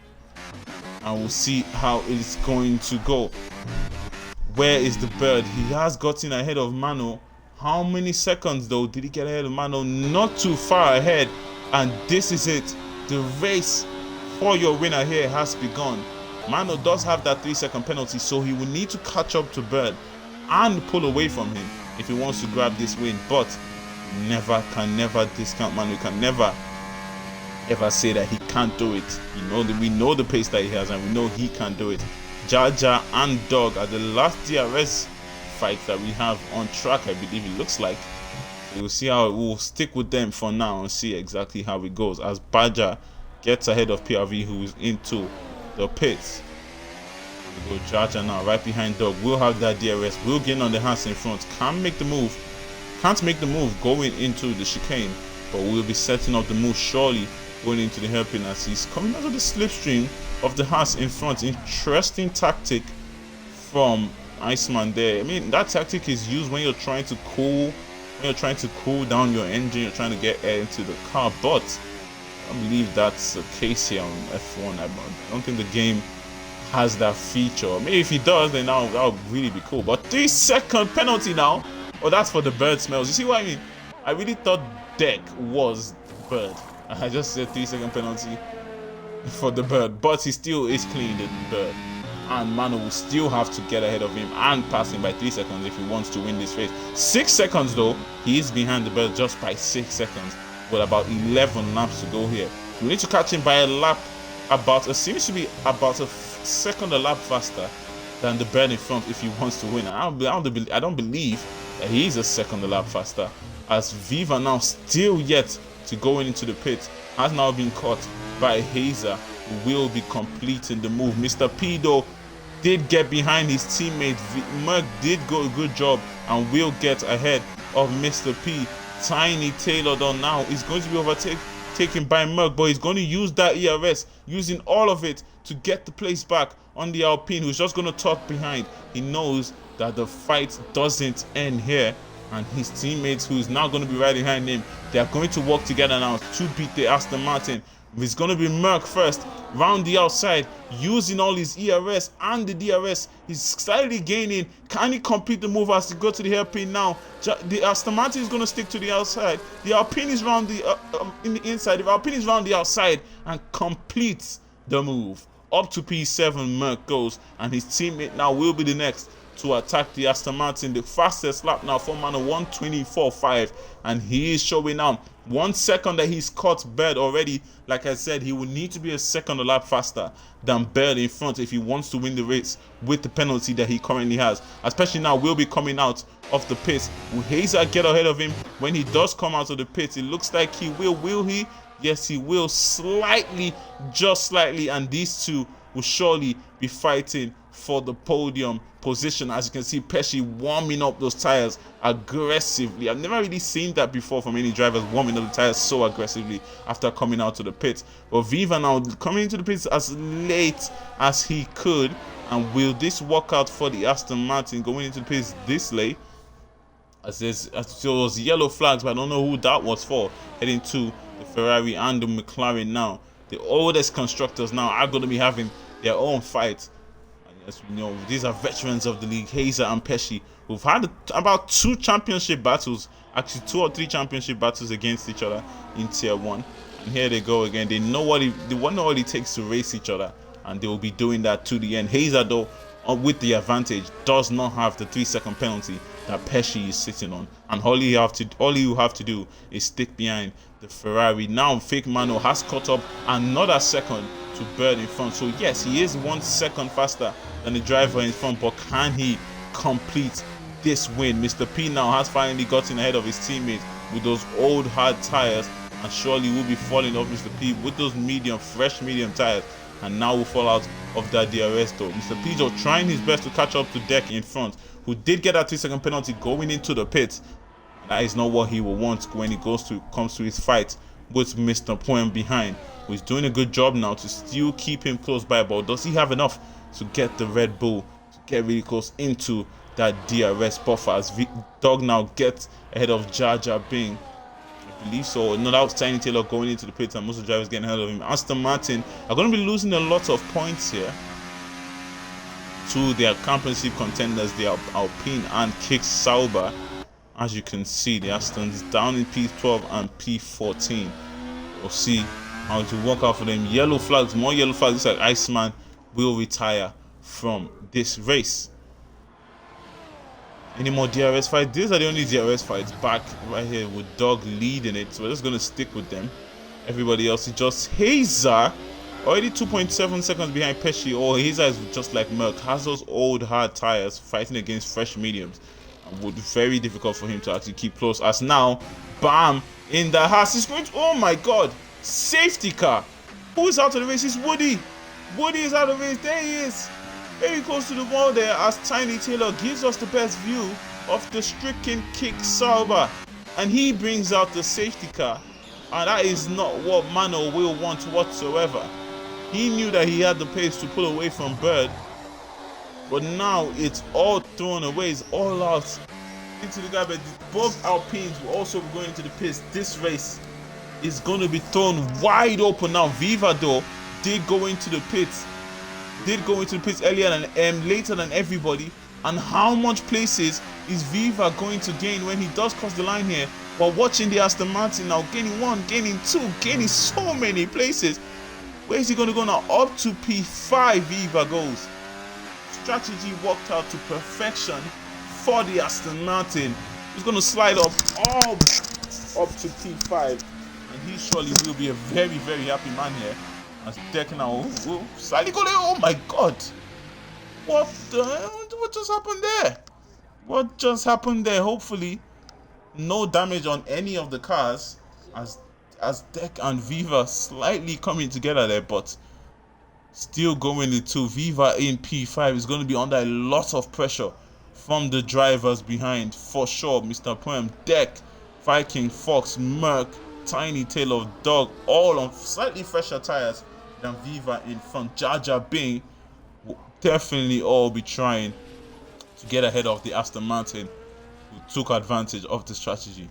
and we'll see how it's going to go. Where is the Bird? He has gotten ahead of Mano. How many seconds though did he get ahead of Mano? Not too far ahead, and this is it. The race for your winner here has begun. Mano does have that 3-second penalty, so he will need to catch up to Bird and pull away from him if he wants to grab this win. But can never discount Mano. You can never ever say that he can't do it. We know the pace that he has, and we know he can do it. Jaja and Dog are the last DRS fights that we have on track, I believe it looks like. We'll see how it will stick with them for now and see exactly how it goes as Badger gets ahead of PRV, who is into the pits. Go Jaja now, right behind Dog. Will have that DRS. Will get on the Haas in front. Can't make the move. Can't make the move going into the chicane. But we'll be setting up the move surely going into the hairpin as he's coming out of the slipstream of the Haas in front. Interesting tactic from Iceman there. I mean, that tactic is used when you're trying to cool down your engine, you're trying to get air into the car, but I believe that's the case here on F1. I don't think the game has that feature. Maybe if he does, then that would really be cool. But 3-second penalty now. Oh, that's for the bird smells. You see what I mean? I really thought Deck was bird. I just said 3-second penalty for the bird, but he still is clean, the bird. And Mano will still have to get ahead of him and pass him by 3 seconds if he wants to win this race. 6 seconds though, he is behind the bird just by 6 seconds. With about 11 laps to go here. We need to catch him by a lap, seems to be about a second a lap faster than the bird in front if he wants to win. I don't believe that he is a second a lap faster, as Viva now still yet to go into the pit has now been caught by Hazer, who will be completing the move. Mr. P though did get behind his teammate. Merck did go a good job and will get ahead of Mr. P. Tiny Taylor though now is going to be overtaken by Merck, but he's going to use that ERS, using all of it to get the place back on the Alpine, who's just going to tuck behind. He knows that the fight doesn't end here, and his teammates, who's now going to be right behind him, they are going to work together now to beat the Aston Martin. It's going to be Merck first, round the outside, using all his ERS and the DRS. He's slightly gaining. Can he complete the move as he go to the hairpin now? The Aston Martin is going to stick to the outside. The Alpine is round in the inside. The Alpine is round the outside and completes the move. Up to P7, Merck goes, and his teammate now will be the next to attack the Aston Martin. The fastest lap now for Mano, 1:24.5, and he is showing now 1 second that he's caught Bird already. Like I said, he will need to be a second a lap faster than Bird in front if he wants to win the race with the penalty that he currently has. Especially now, will be coming out of the pits. Will Hazer get ahead of him when he does come out of the pits? It looks like he will. Will he? Yes, he will. Slightly, just slightly, and these two will surely be fighting for the podium position. As you can see, Pesci warming up those tires aggressively. I've never really seen that before from any drivers, warming up the tires so aggressively after coming out to the pits. But Viva now coming into the pits as late as he could. And will this work out for the Aston Martin going into the pits this late? As there was yellow flags, but I don't know who that was for, heading to the Ferrari and the McLaren now. The oldest constructors now are going to be having their own fight. As we know, these are veterans of the league, Hazer and Pesci, who've had about 2 championship battles, actually 2 or 3 championship battles against each other in Tier 1. And here they go again. They know what it takes to race each other, and they will be doing that to the end. Hazer, though, with the advantage, does not have the 3-second penalty that Pesci is sitting on, and all you have to do is stick behind the Ferrari. Now Fake Mano has caught up another second to Bird in front, so yes, he is 1 second faster than the driver in front, but can he complete this win? Mr. P now has finally gotten ahead of his teammate with those old hard tires, and surely will be falling off Mr. P with those fresh medium tires, and now will fall out of that DRS though. Mr. P though trying his best to catch up to Deck in front, who did get that 3-second penalty going into the pits. That is not what he will want when he comes to his fight with Mr. Poem behind, who is doing a good job now to still keep him close by. But does he have enough to get the Red Bull to get really close into that DRS buffer as Dog now gets ahead of Jar Jar Bing? I believe so. No, that was Tiny Taylor going into the pits, and most of the drivers getting ahead of him. Aston Martin are going to be losing a lot of points here to their championship contenders, the Alpine and Kick Sauber. As you can see, the Aston's down in P12 and P14. We'll see how it will work out for them. Yellow flags, more yellow flags. Looks like Iceman will retire from this race. Any more DRS fights? These are the only DRS fights back right here with Dog leading it. So we're just going to stick with them. Everybody else is just Hazer. Already 2.7 seconds behind Pesci. Oh, Hazer is just like Merck. Has those old hard tires fighting against fresh mediums. And would be very difficult for him to actually keep close. As now, bam, in the house. He's going to, oh my God. Safety car. Who is out of the race? It's Woody. Woody is out of the race. There he is. Very close to the wall there as Tiny Taylor gives us the best view of the stricken kick Sauber. And he brings out the safety car. And that is not what Mano will want whatsoever. He knew that he had the pace to pull away from Bird. But now it's all thrown away. It's all out into the garbage. Both Alpines will also be going into the pits. This race is going to be thrown wide open now. Viva though did go into the pits. Earlier than later than everybody. And how much places is Viva going to gain when he does cross the line here? While watching the Aston Martin now gaining 1, gaining 2, gaining so many places. Where is he going to go now? Up to P5 Viva goes. Strategy worked out to perfection for the Aston Martin. He's going to slide up to P5. And he surely will be a very, very happy man here. As Deck now, slightly going, oh my god. What just happened there? What just happened there? Hopefully, no damage on any of the cars. As Deck and Viva slightly coming together there, but still going into Viva in P5 is going to be under a lot of pressure from the drivers behind for sure. Mr. Poem, Deck, Viking, Fox, Merc, Tiny Taylor, Dog, all on slightly fresher tires than Viva in front. Jar Jar Bing will definitely all be trying to get ahead of the Aston Martin, who took advantage of the strategy.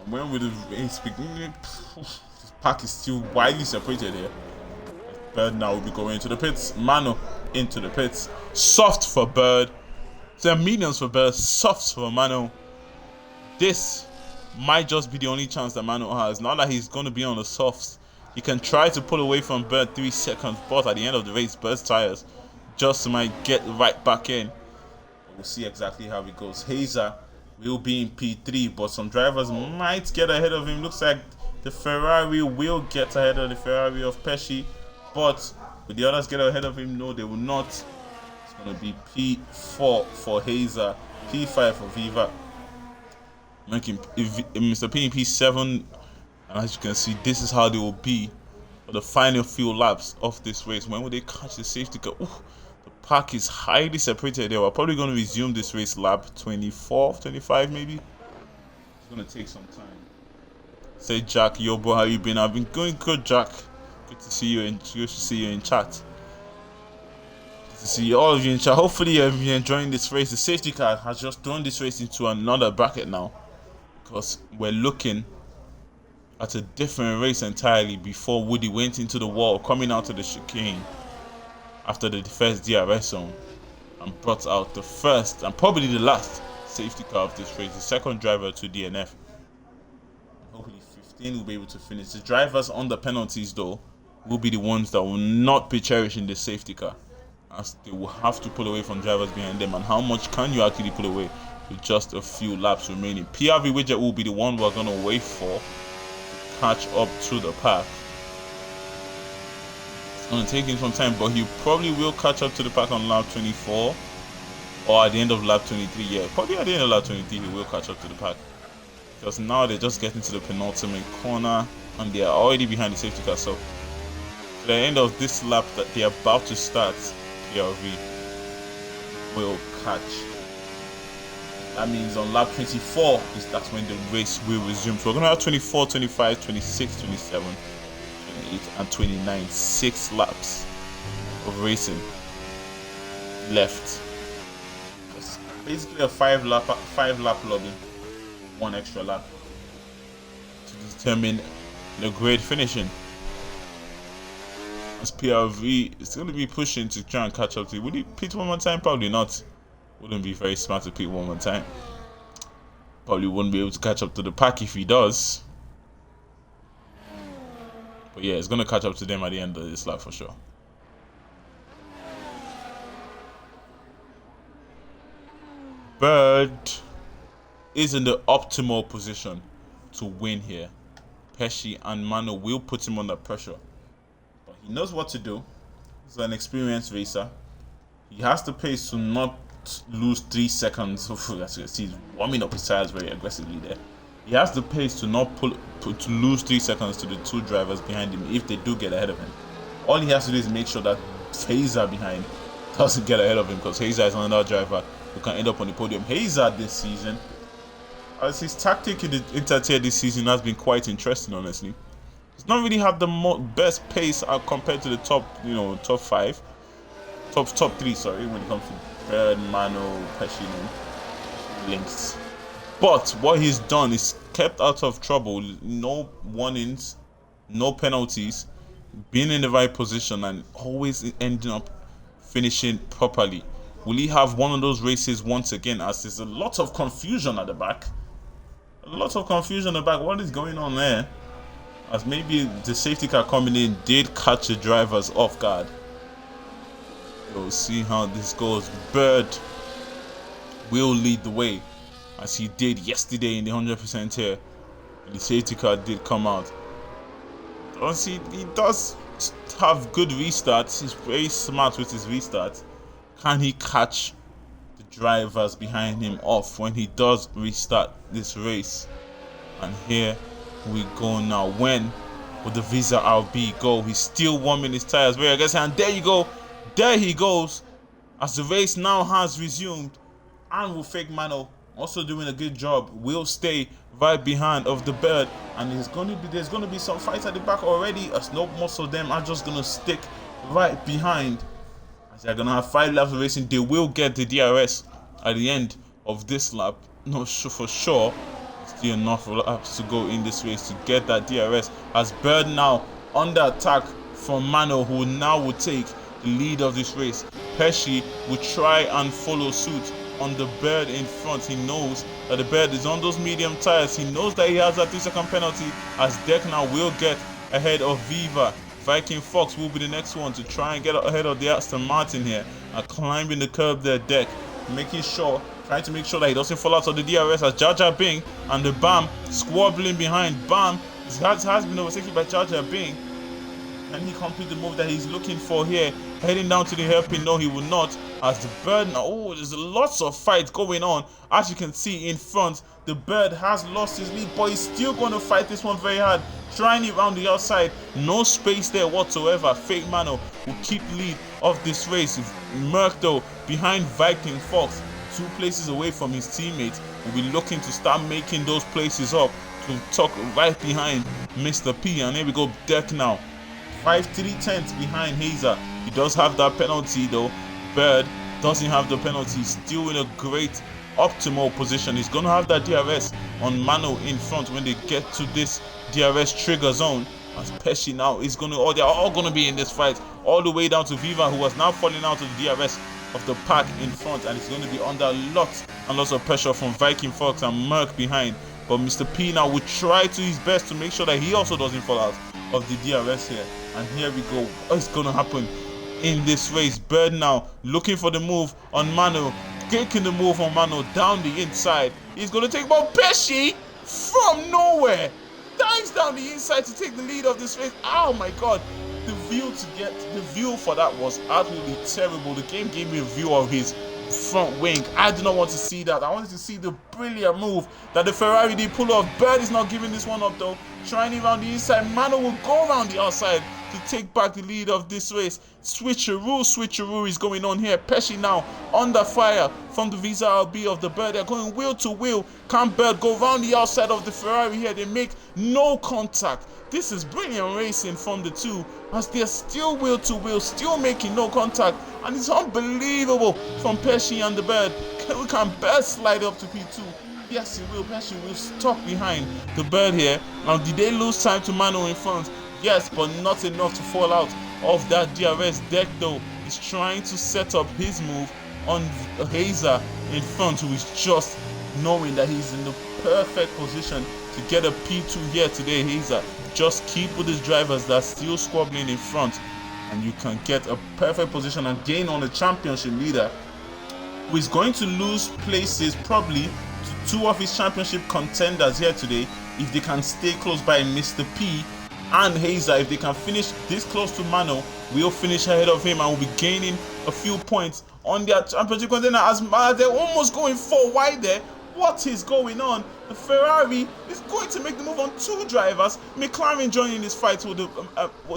And when we race begin, this pack is still widely separated here. Bird now will be going into the pits. Mano into the pits. Soft for Bird. So mediums for Bird, softs for Mano. This might just be the only chance that Mano has. Now that he's going to be on the softs, he can try to pull away from Bird 3 seconds, but at the end of the race, Bird's tires just might get right back in. We'll see exactly how it goes. Hazer will be in P3, but some drivers might get ahead of him. Looks like the Ferrari will get ahead of the Ferrari of Pesci, but will the others get ahead of him? No, they will not. It's going to be P4 for Hazer, P5 for Viva, making Mr. P in P7. And as you can see, this is how they will be for the final few laps of this race. When will they catch the safety car? Ooh, the pack is highly separated there. We're probably going to resume this race lap 24, 25 maybe. It's going to take some time. Say Jack, yo bro, how you been? I've been going good, Jack. Good to see you in chat. Good to see all of you in chat. Hopefully you're enjoying this race. The safety car has just thrown this race into another bracket now, because we're looking at a different race entirely before Woody went into the wall, coming out of the chicane after the first DRS zone and brought out the first and probably the last safety car of this race, the second driver to DNF. Hopefully 15 will be able to finish. The drivers on the penalties though will be the ones that will not be cherishing the safety car, as they will have to pull away from drivers behind them. And how much can you actually pull away with just a few laps remaining? PRV Widget will be the one we're going to wait for catch up to the pack. It's going to take him some time, but he probably will catch up to the pack on lap 24 or at the end of lap 23. Yeah, probably at the end of lap 23 he will catch up to the pack, because now they're just getting to the penultimate corner and they are already behind the safety car. So at the end of this lap that they're about to start, PRV will catch. That means on lap 24 that's when the race will resume. So we're going to have 24, 25, 26, 27, 28 and 29. 6 laps of racing left. It's basically a 5 lap lobby. 1 extra lap to determine the grade finishing. As PRV is going to be pushing to try and catch up to. Would he pit one more time? Probably not. Wouldn't be very smart to pit one more time. Probably wouldn't be able to catch up to the pack if he does. But yeah, it's going to catch up to them at the end of this lap for sure. Bird is in the optimal position to win here. Pesci and Mano will put him under pressure, but he knows what to do. He's an experienced racer. He has the pace to not lose 3 seconds. As you can see, he's warming up his tires very aggressively there. He has the pace to not to lose 3 seconds to the 2 drivers behind him if they do get ahead of him. All he has to do is make sure that Hazer behind doesn't get ahead of him, because Hazer is another driver who can end up on the podium. Hazer this season, as his tactic in the intertier this season has been quite interesting, honestly. He's not really had the best pace compared to the top 5, top 3, sorry, when it comes to Bird, Mano, Pescino, links. But what he's done is kept out of trouble, no warnings, no penalties, being in the right position, and always ending up finishing properly. Will he have one of those races once again, as there's a lot of confusion at the back? A lot of confusion at the back. What is going on there? As maybe the safety car coming in did catch the drivers off guard. We'll see how this goes. Bird will lead the way, as he did yesterday in the 100% here. The safety car did come out. He does have good restarts. He's very smart with his restarts. Can he catch the drivers behind him off when he does restart this race? And here we go now. When will the Visa RB go? He's still warming his tires. Where I guess, and there you go. There he goes. As the race now has resumed, and will fake Mano also doing a good job. Will stay right behind of the Bird, and there's gonna be some fights at the back already, as most of them are just gonna stick right behind. As they're gonna have 5 laps of racing, they will get the DRS at the end of this lap. Not sure for sure. Still enough laps to go in this race to get that DRS. As Bird now under attack from Mano, who now will take the lead of this race. Pesci will try and follow suit on the Bird in front. He knows that the Bird is on those medium tires. He knows that he has that 3-second penalty, as Deck now will get ahead of Viva. Viking Fox will be the next one to try and get ahead of the Aston Martin here, and climbing the curb there. Deck trying to make sure that he doesn't fall out of the DRS, as Jar Jar Bing and the Bam squabbling behind. Bam has been overtaken by Jar Jar Bing. Can he complete the move that he's looking for here? Heading down to the hairpin, no, he will not. As the Bird now, there's lots of fights going on. As you can see in front, the Bird has lost his lead, but he's still going to fight this one very hard, trying it around the outside. No space there whatsoever. Fake Mano will keep lead of this race. Merc though behind Viking Fox, 2 places away from his teammates, will be looking to start making those places up to tuck right behind Mr. P. And here we go, Deck now 5/3 behind Hazer. He does have that penalty though. Bird doesn't have the penalty. Still in a great optimal position. He's going to have that DRS on Mano in front when they get to this DRS trigger zone. As Pesci now is going to, they're all going to be in this fight, all the way down to Viva, who was now falling out of the DRS of the pack in front, and it's going to be under lots and lots of pressure from Viking Fox and Merc behind. But Mr. P now will try to his best to make sure that he also doesn't fall out of the DRS here. And here we go. What's going to happen in this race? Bird now looking for the move on Mano, taking the move on Mano down the inside. He's going to take about Pesci from nowhere. Dives down the inside to take the lead of this race. Oh my god. The view for that was absolutely terrible. The game gave me a view of his front wing. I did not want to see that. I wanted to see the brilliant move that the Ferrari did pull off. Bird is not giving this one up though. Trying it around the inside. Mano will go around the outside to take back the lead of this race. Switcheroo is going on here. Pesci now under fire from the Visa RB of the Bird. They're going wheel to wheel. Can Bird go around the outside of the Ferrari here? They make no contact. This is brilliant racing from the two, as they're still wheel to wheel, still making no contact. And it's unbelievable from Pesci and the Bird. Can Bird slide up to P2? Yes, he will. Pesci will stop behind the Bird here. Now, did they lose time to Mano in front? Yes, but not enough to fall out of that DRS. Deck though is trying to set up his move on Hazer in front, who is just knowing that he's in the perfect position to get a P2 here today. Hazer, just keep with his drivers that are still squabbling in front, and you can get a perfect position and gain on the championship leader, who is going to lose places probably to 2 of his championship contenders here today if they can stay close by Mr. P and Hazer. If they can finish this close to Mano, we'll finish ahead of him and will be gaining a few points on their championship contender. As they're almost going 4 wide there. What is going on? The Ferrari is going to make the move on 2 drivers. McLaren joining this fight with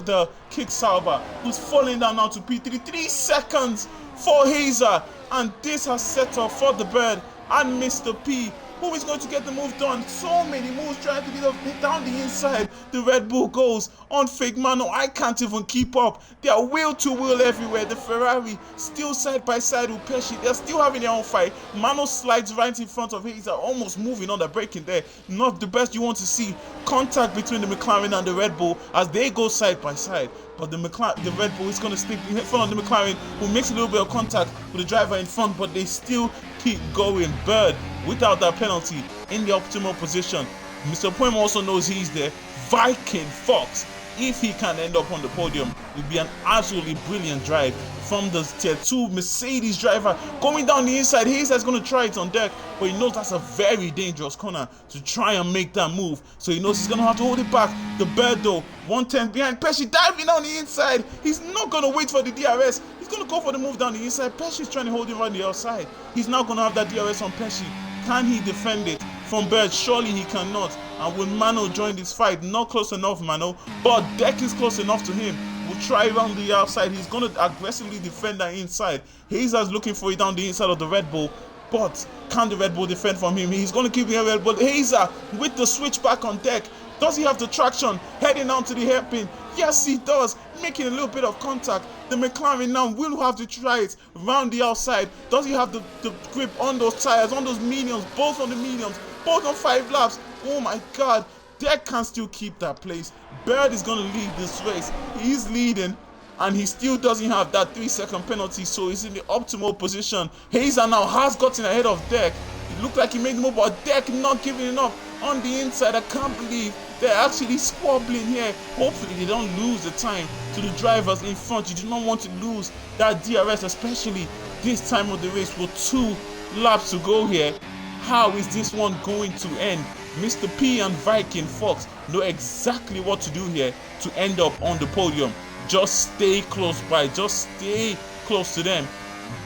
the kick Sauber, who's falling down now to P3. 3 seconds for Hazer, and this has set off for the Bird and Mr. P, who is going to get the move done. So many moves trying to get down the inside. The Red Bull goes on fake Mano. I can't even keep up. They are wheel to wheel everywhere. The Ferrari still side by side with Pesci. They're still having their own fight. Mano slides right in front of Hazer, almost moving on the braking there. Not the best you want to see. Contact between the McLaren and the Red Bull as they go side by side. But the Red Bull is going to stick in front of the McLaren, who makes a little bit of contact with the driver in front, but they still keep going. Bird, without that penalty, in the optimal position. Mr. Poem also knows he's there. Viking Fox, if he can end up on the podium, would be an absolutely brilliant drive from the Tier 2 Mercedes driver. Going down the inside, Hayes going to try it on deck, but he knows that's a very dangerous corner to try and make that move. So he knows he's going to have to hold it back. The Bird though, 110 behind Pesci, diving down the inside. He's not going to wait for the DRS. He's going to go for the move down the inside. Pesci's trying to hold him on the outside. He's now going to have that DRS on Pesci. Can he defend it from Bird? Surely he cannot. And will Mano join this fight? Not close enough, Mano, but Deck is close enough to him. Will try around the outside. He's going to aggressively defend that inside. Hazer's looking for it down the inside of the Red Bull, but can the Red Bull defend from him? He's going to keep the Red Bull. Hazer with the switch back on Deck. Does he have the traction heading down to the hairpin? Yes, he does, making a little bit of contact. The McLaren now will have to try it round the outside. Does he have the grip on those tires, on those mediums, both on the mediums, both on 5 laps? Oh my God, Deck can still keep that place. Bird is going to lead this race. He's leading, and he still doesn't have that 3-second penalty, so he's in the optimal position. Hazer now has gotten ahead of Deck. It looked like he made the move, but Deck not giving enough on the inside. I can't believe they're actually squabbling here. Hopefully they don't lose the time to the drivers in front. You do not want to lose that DRS, especially this time of the race with 2 laps to go here. How is this one going to end? Mr. P and Viking Fox know exactly what to do here to end up on the podium. Just stay close by, just stay close to them.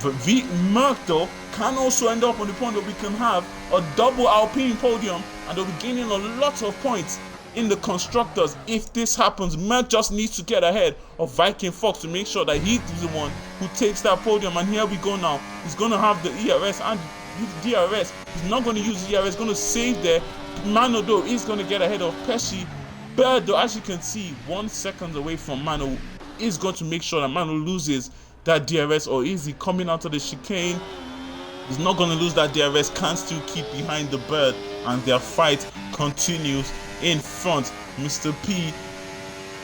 Merck though can also end up on the point that we can have a double Alpine podium, and they'll be gaining a lot of points in the constructors. If this happens, Merck just needs to get ahead of Viking Fox to make sure that he's the one who takes that podium. And here we go now. He's going to have the ERS and the DRS. He's not going to use the ERS, going to save there. Mano though is going to get ahead of Pesci. Bird though, as you can see, 1 second away from Mano, is going to make sure that Mano loses that DRS, or is he coming out of the chicane? He's not going to lose that DRS, can still keep behind the Bird, and their fight continues in front. Mr. P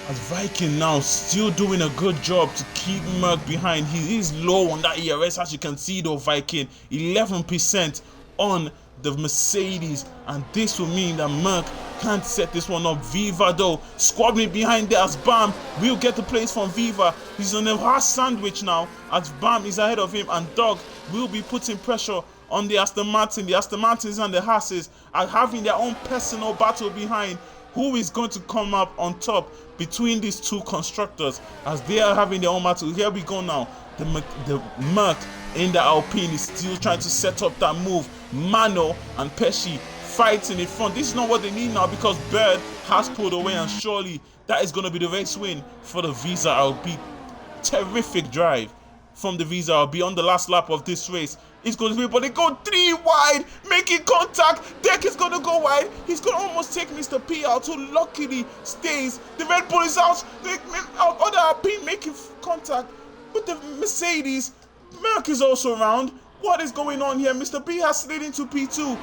as Viking now still doing a good job to keep Merck behind. He is low on that ERS, as you can see though. Viking 11% on the Mercedes, and this will mean that Merck can't set this one up. Viva though squabbling behind there as Bam will get the place from Viva. He's on a hard sandwich now as Bam is ahead of him, and Dog will be putting pressure on the Aston Martin. The Aston Martins and the Haas's are having their own personal battle behind who is going to come up on top between these 2 constructors as they are having their own battle. Here we go now. The Merck in the Alpine is still trying to set up that move. Mano and Pesci fighting in front. This is not what they need now because Bird has pulled away, and surely that is going to be the race win for the Visa RB. Terrific drive from the Visa RB on the last lap of this race. It's going to be, but they go 3 wide, making contact. Deck is going to go wide. He's going to almost take Mr. P out, who luckily stays. The Red Bull is out. The other Alpine making contact with the Mercedes. Merck is also around. What is going on here? Mr. P has slid into P2.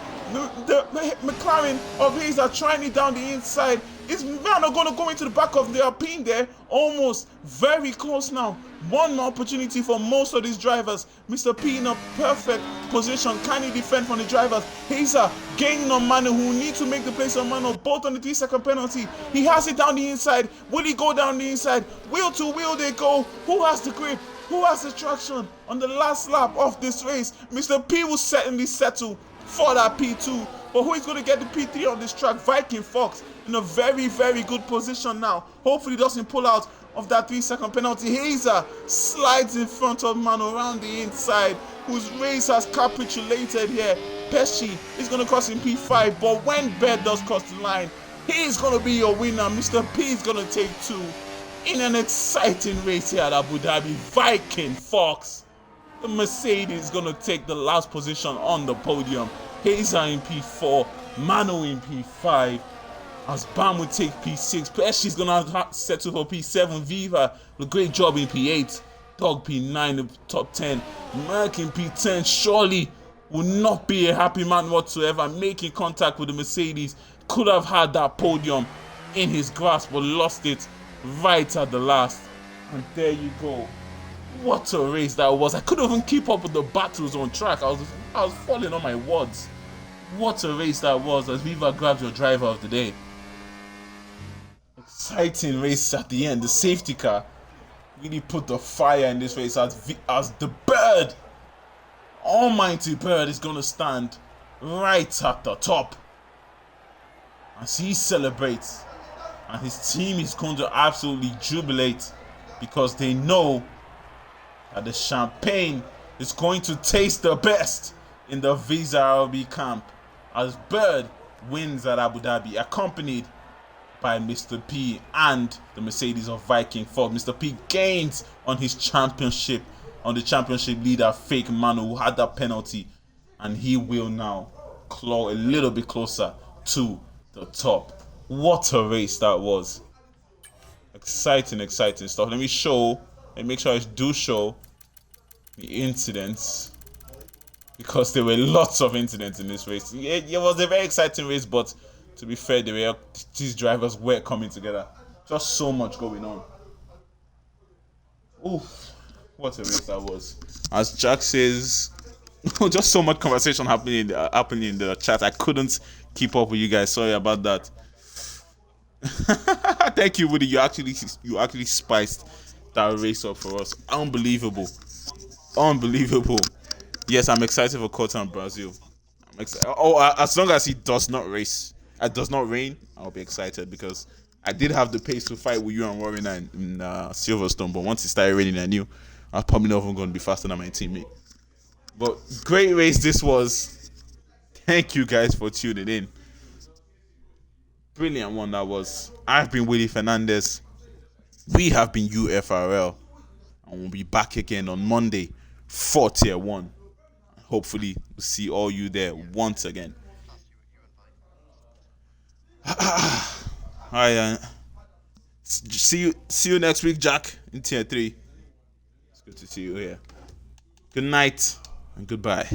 The McLaren of his are trying it down the inside. Is Mano going to go into the back of the Alpine there? Almost very close now. One more opportunity for most of these drivers. Mr. P in a perfect position. Can he defend from the drivers? Hazer gaining on Mano, who need to make the place on Mano, both on the 3-second penalty. He has it down the inside. Will he go down the inside? Wheel to wheel they go. Who has the grip? Who has the traction on the last lap of this race? Mr. P will certainly settle for that P2. But who is going to get the P3 on this track? Viking Fox in a very, very good position now. Hopefully he doesn't pull out of that 3-second penalty. Hazer slides in front of Mano around the inside, whose race has capitulated here. Pesci is going to cross in P5, but when Bird does cross the line, he's going to be your winner. Mr. P is going to take 2 in an exciting race here at Abu Dhabi. Viking Fox. The Mercedes is going to take the last position on the podium. Hazer in P4, Mano in P5, as Bam would take P6. Pesci's going to settle for P7. Viva, a great job in P8. Dog P9, the top 10. Merck in P10, surely will not be a happy man whatsoever. Making contact with the Mercedes, could have had that podium in his grasp, but lost it right at the last. And there you go. What a race that was. I couldn't even keep up with the battles on track. I was falling on my words. What a race that was, as Viva grabs your driver of the day. Exciting race at the end. The safety car really put the fire in this race, as the Bird, almighty Bird, is going to stand right at the top as he celebrates, and his team is going to absolutely jubilate because they know that the champagne is going to taste the best in the Visa RB camp as Bird wins at Abu Dhabi, accompanied by Mr. P and the Mercedes of Viking Ford. Mr. P gains on his championship, on the championship leader, Fake Manu, who had that penalty, and he will now claw a little bit closer to the top. What a race that was. Exciting stuff. Let me show, and make sure I do show the incidents, because there were lots of incidents in this race. It was a very exciting race, but to be fair, these drivers were coming together. Just so much going on. Oof, what a race that was. As Jack says, just so much conversation happening in the chat. I couldn't keep up with you guys. Sorry about that. Thank you, Woody. You actually spiced that race up for us. Unbelievable. Yes, I'm excited for Qatar and Brazil. I'm excited. As long as he does not rain, I'll be excited, because I did have the pace to fight with you and Warren in Silverstone, but once it started raining, I knew I was probably not even going to be faster than my teammate. But great race this was. Thank you guys for tuning in. Brilliant one that was. I've been Willie Fernandez. We have been UFRL, and we'll be back again on Monday for Tier 1. Hopefully, we'll see all you there once again. Alright, see you next week, Jack, in Tier 3. It's good to see you here. Good night and goodbye.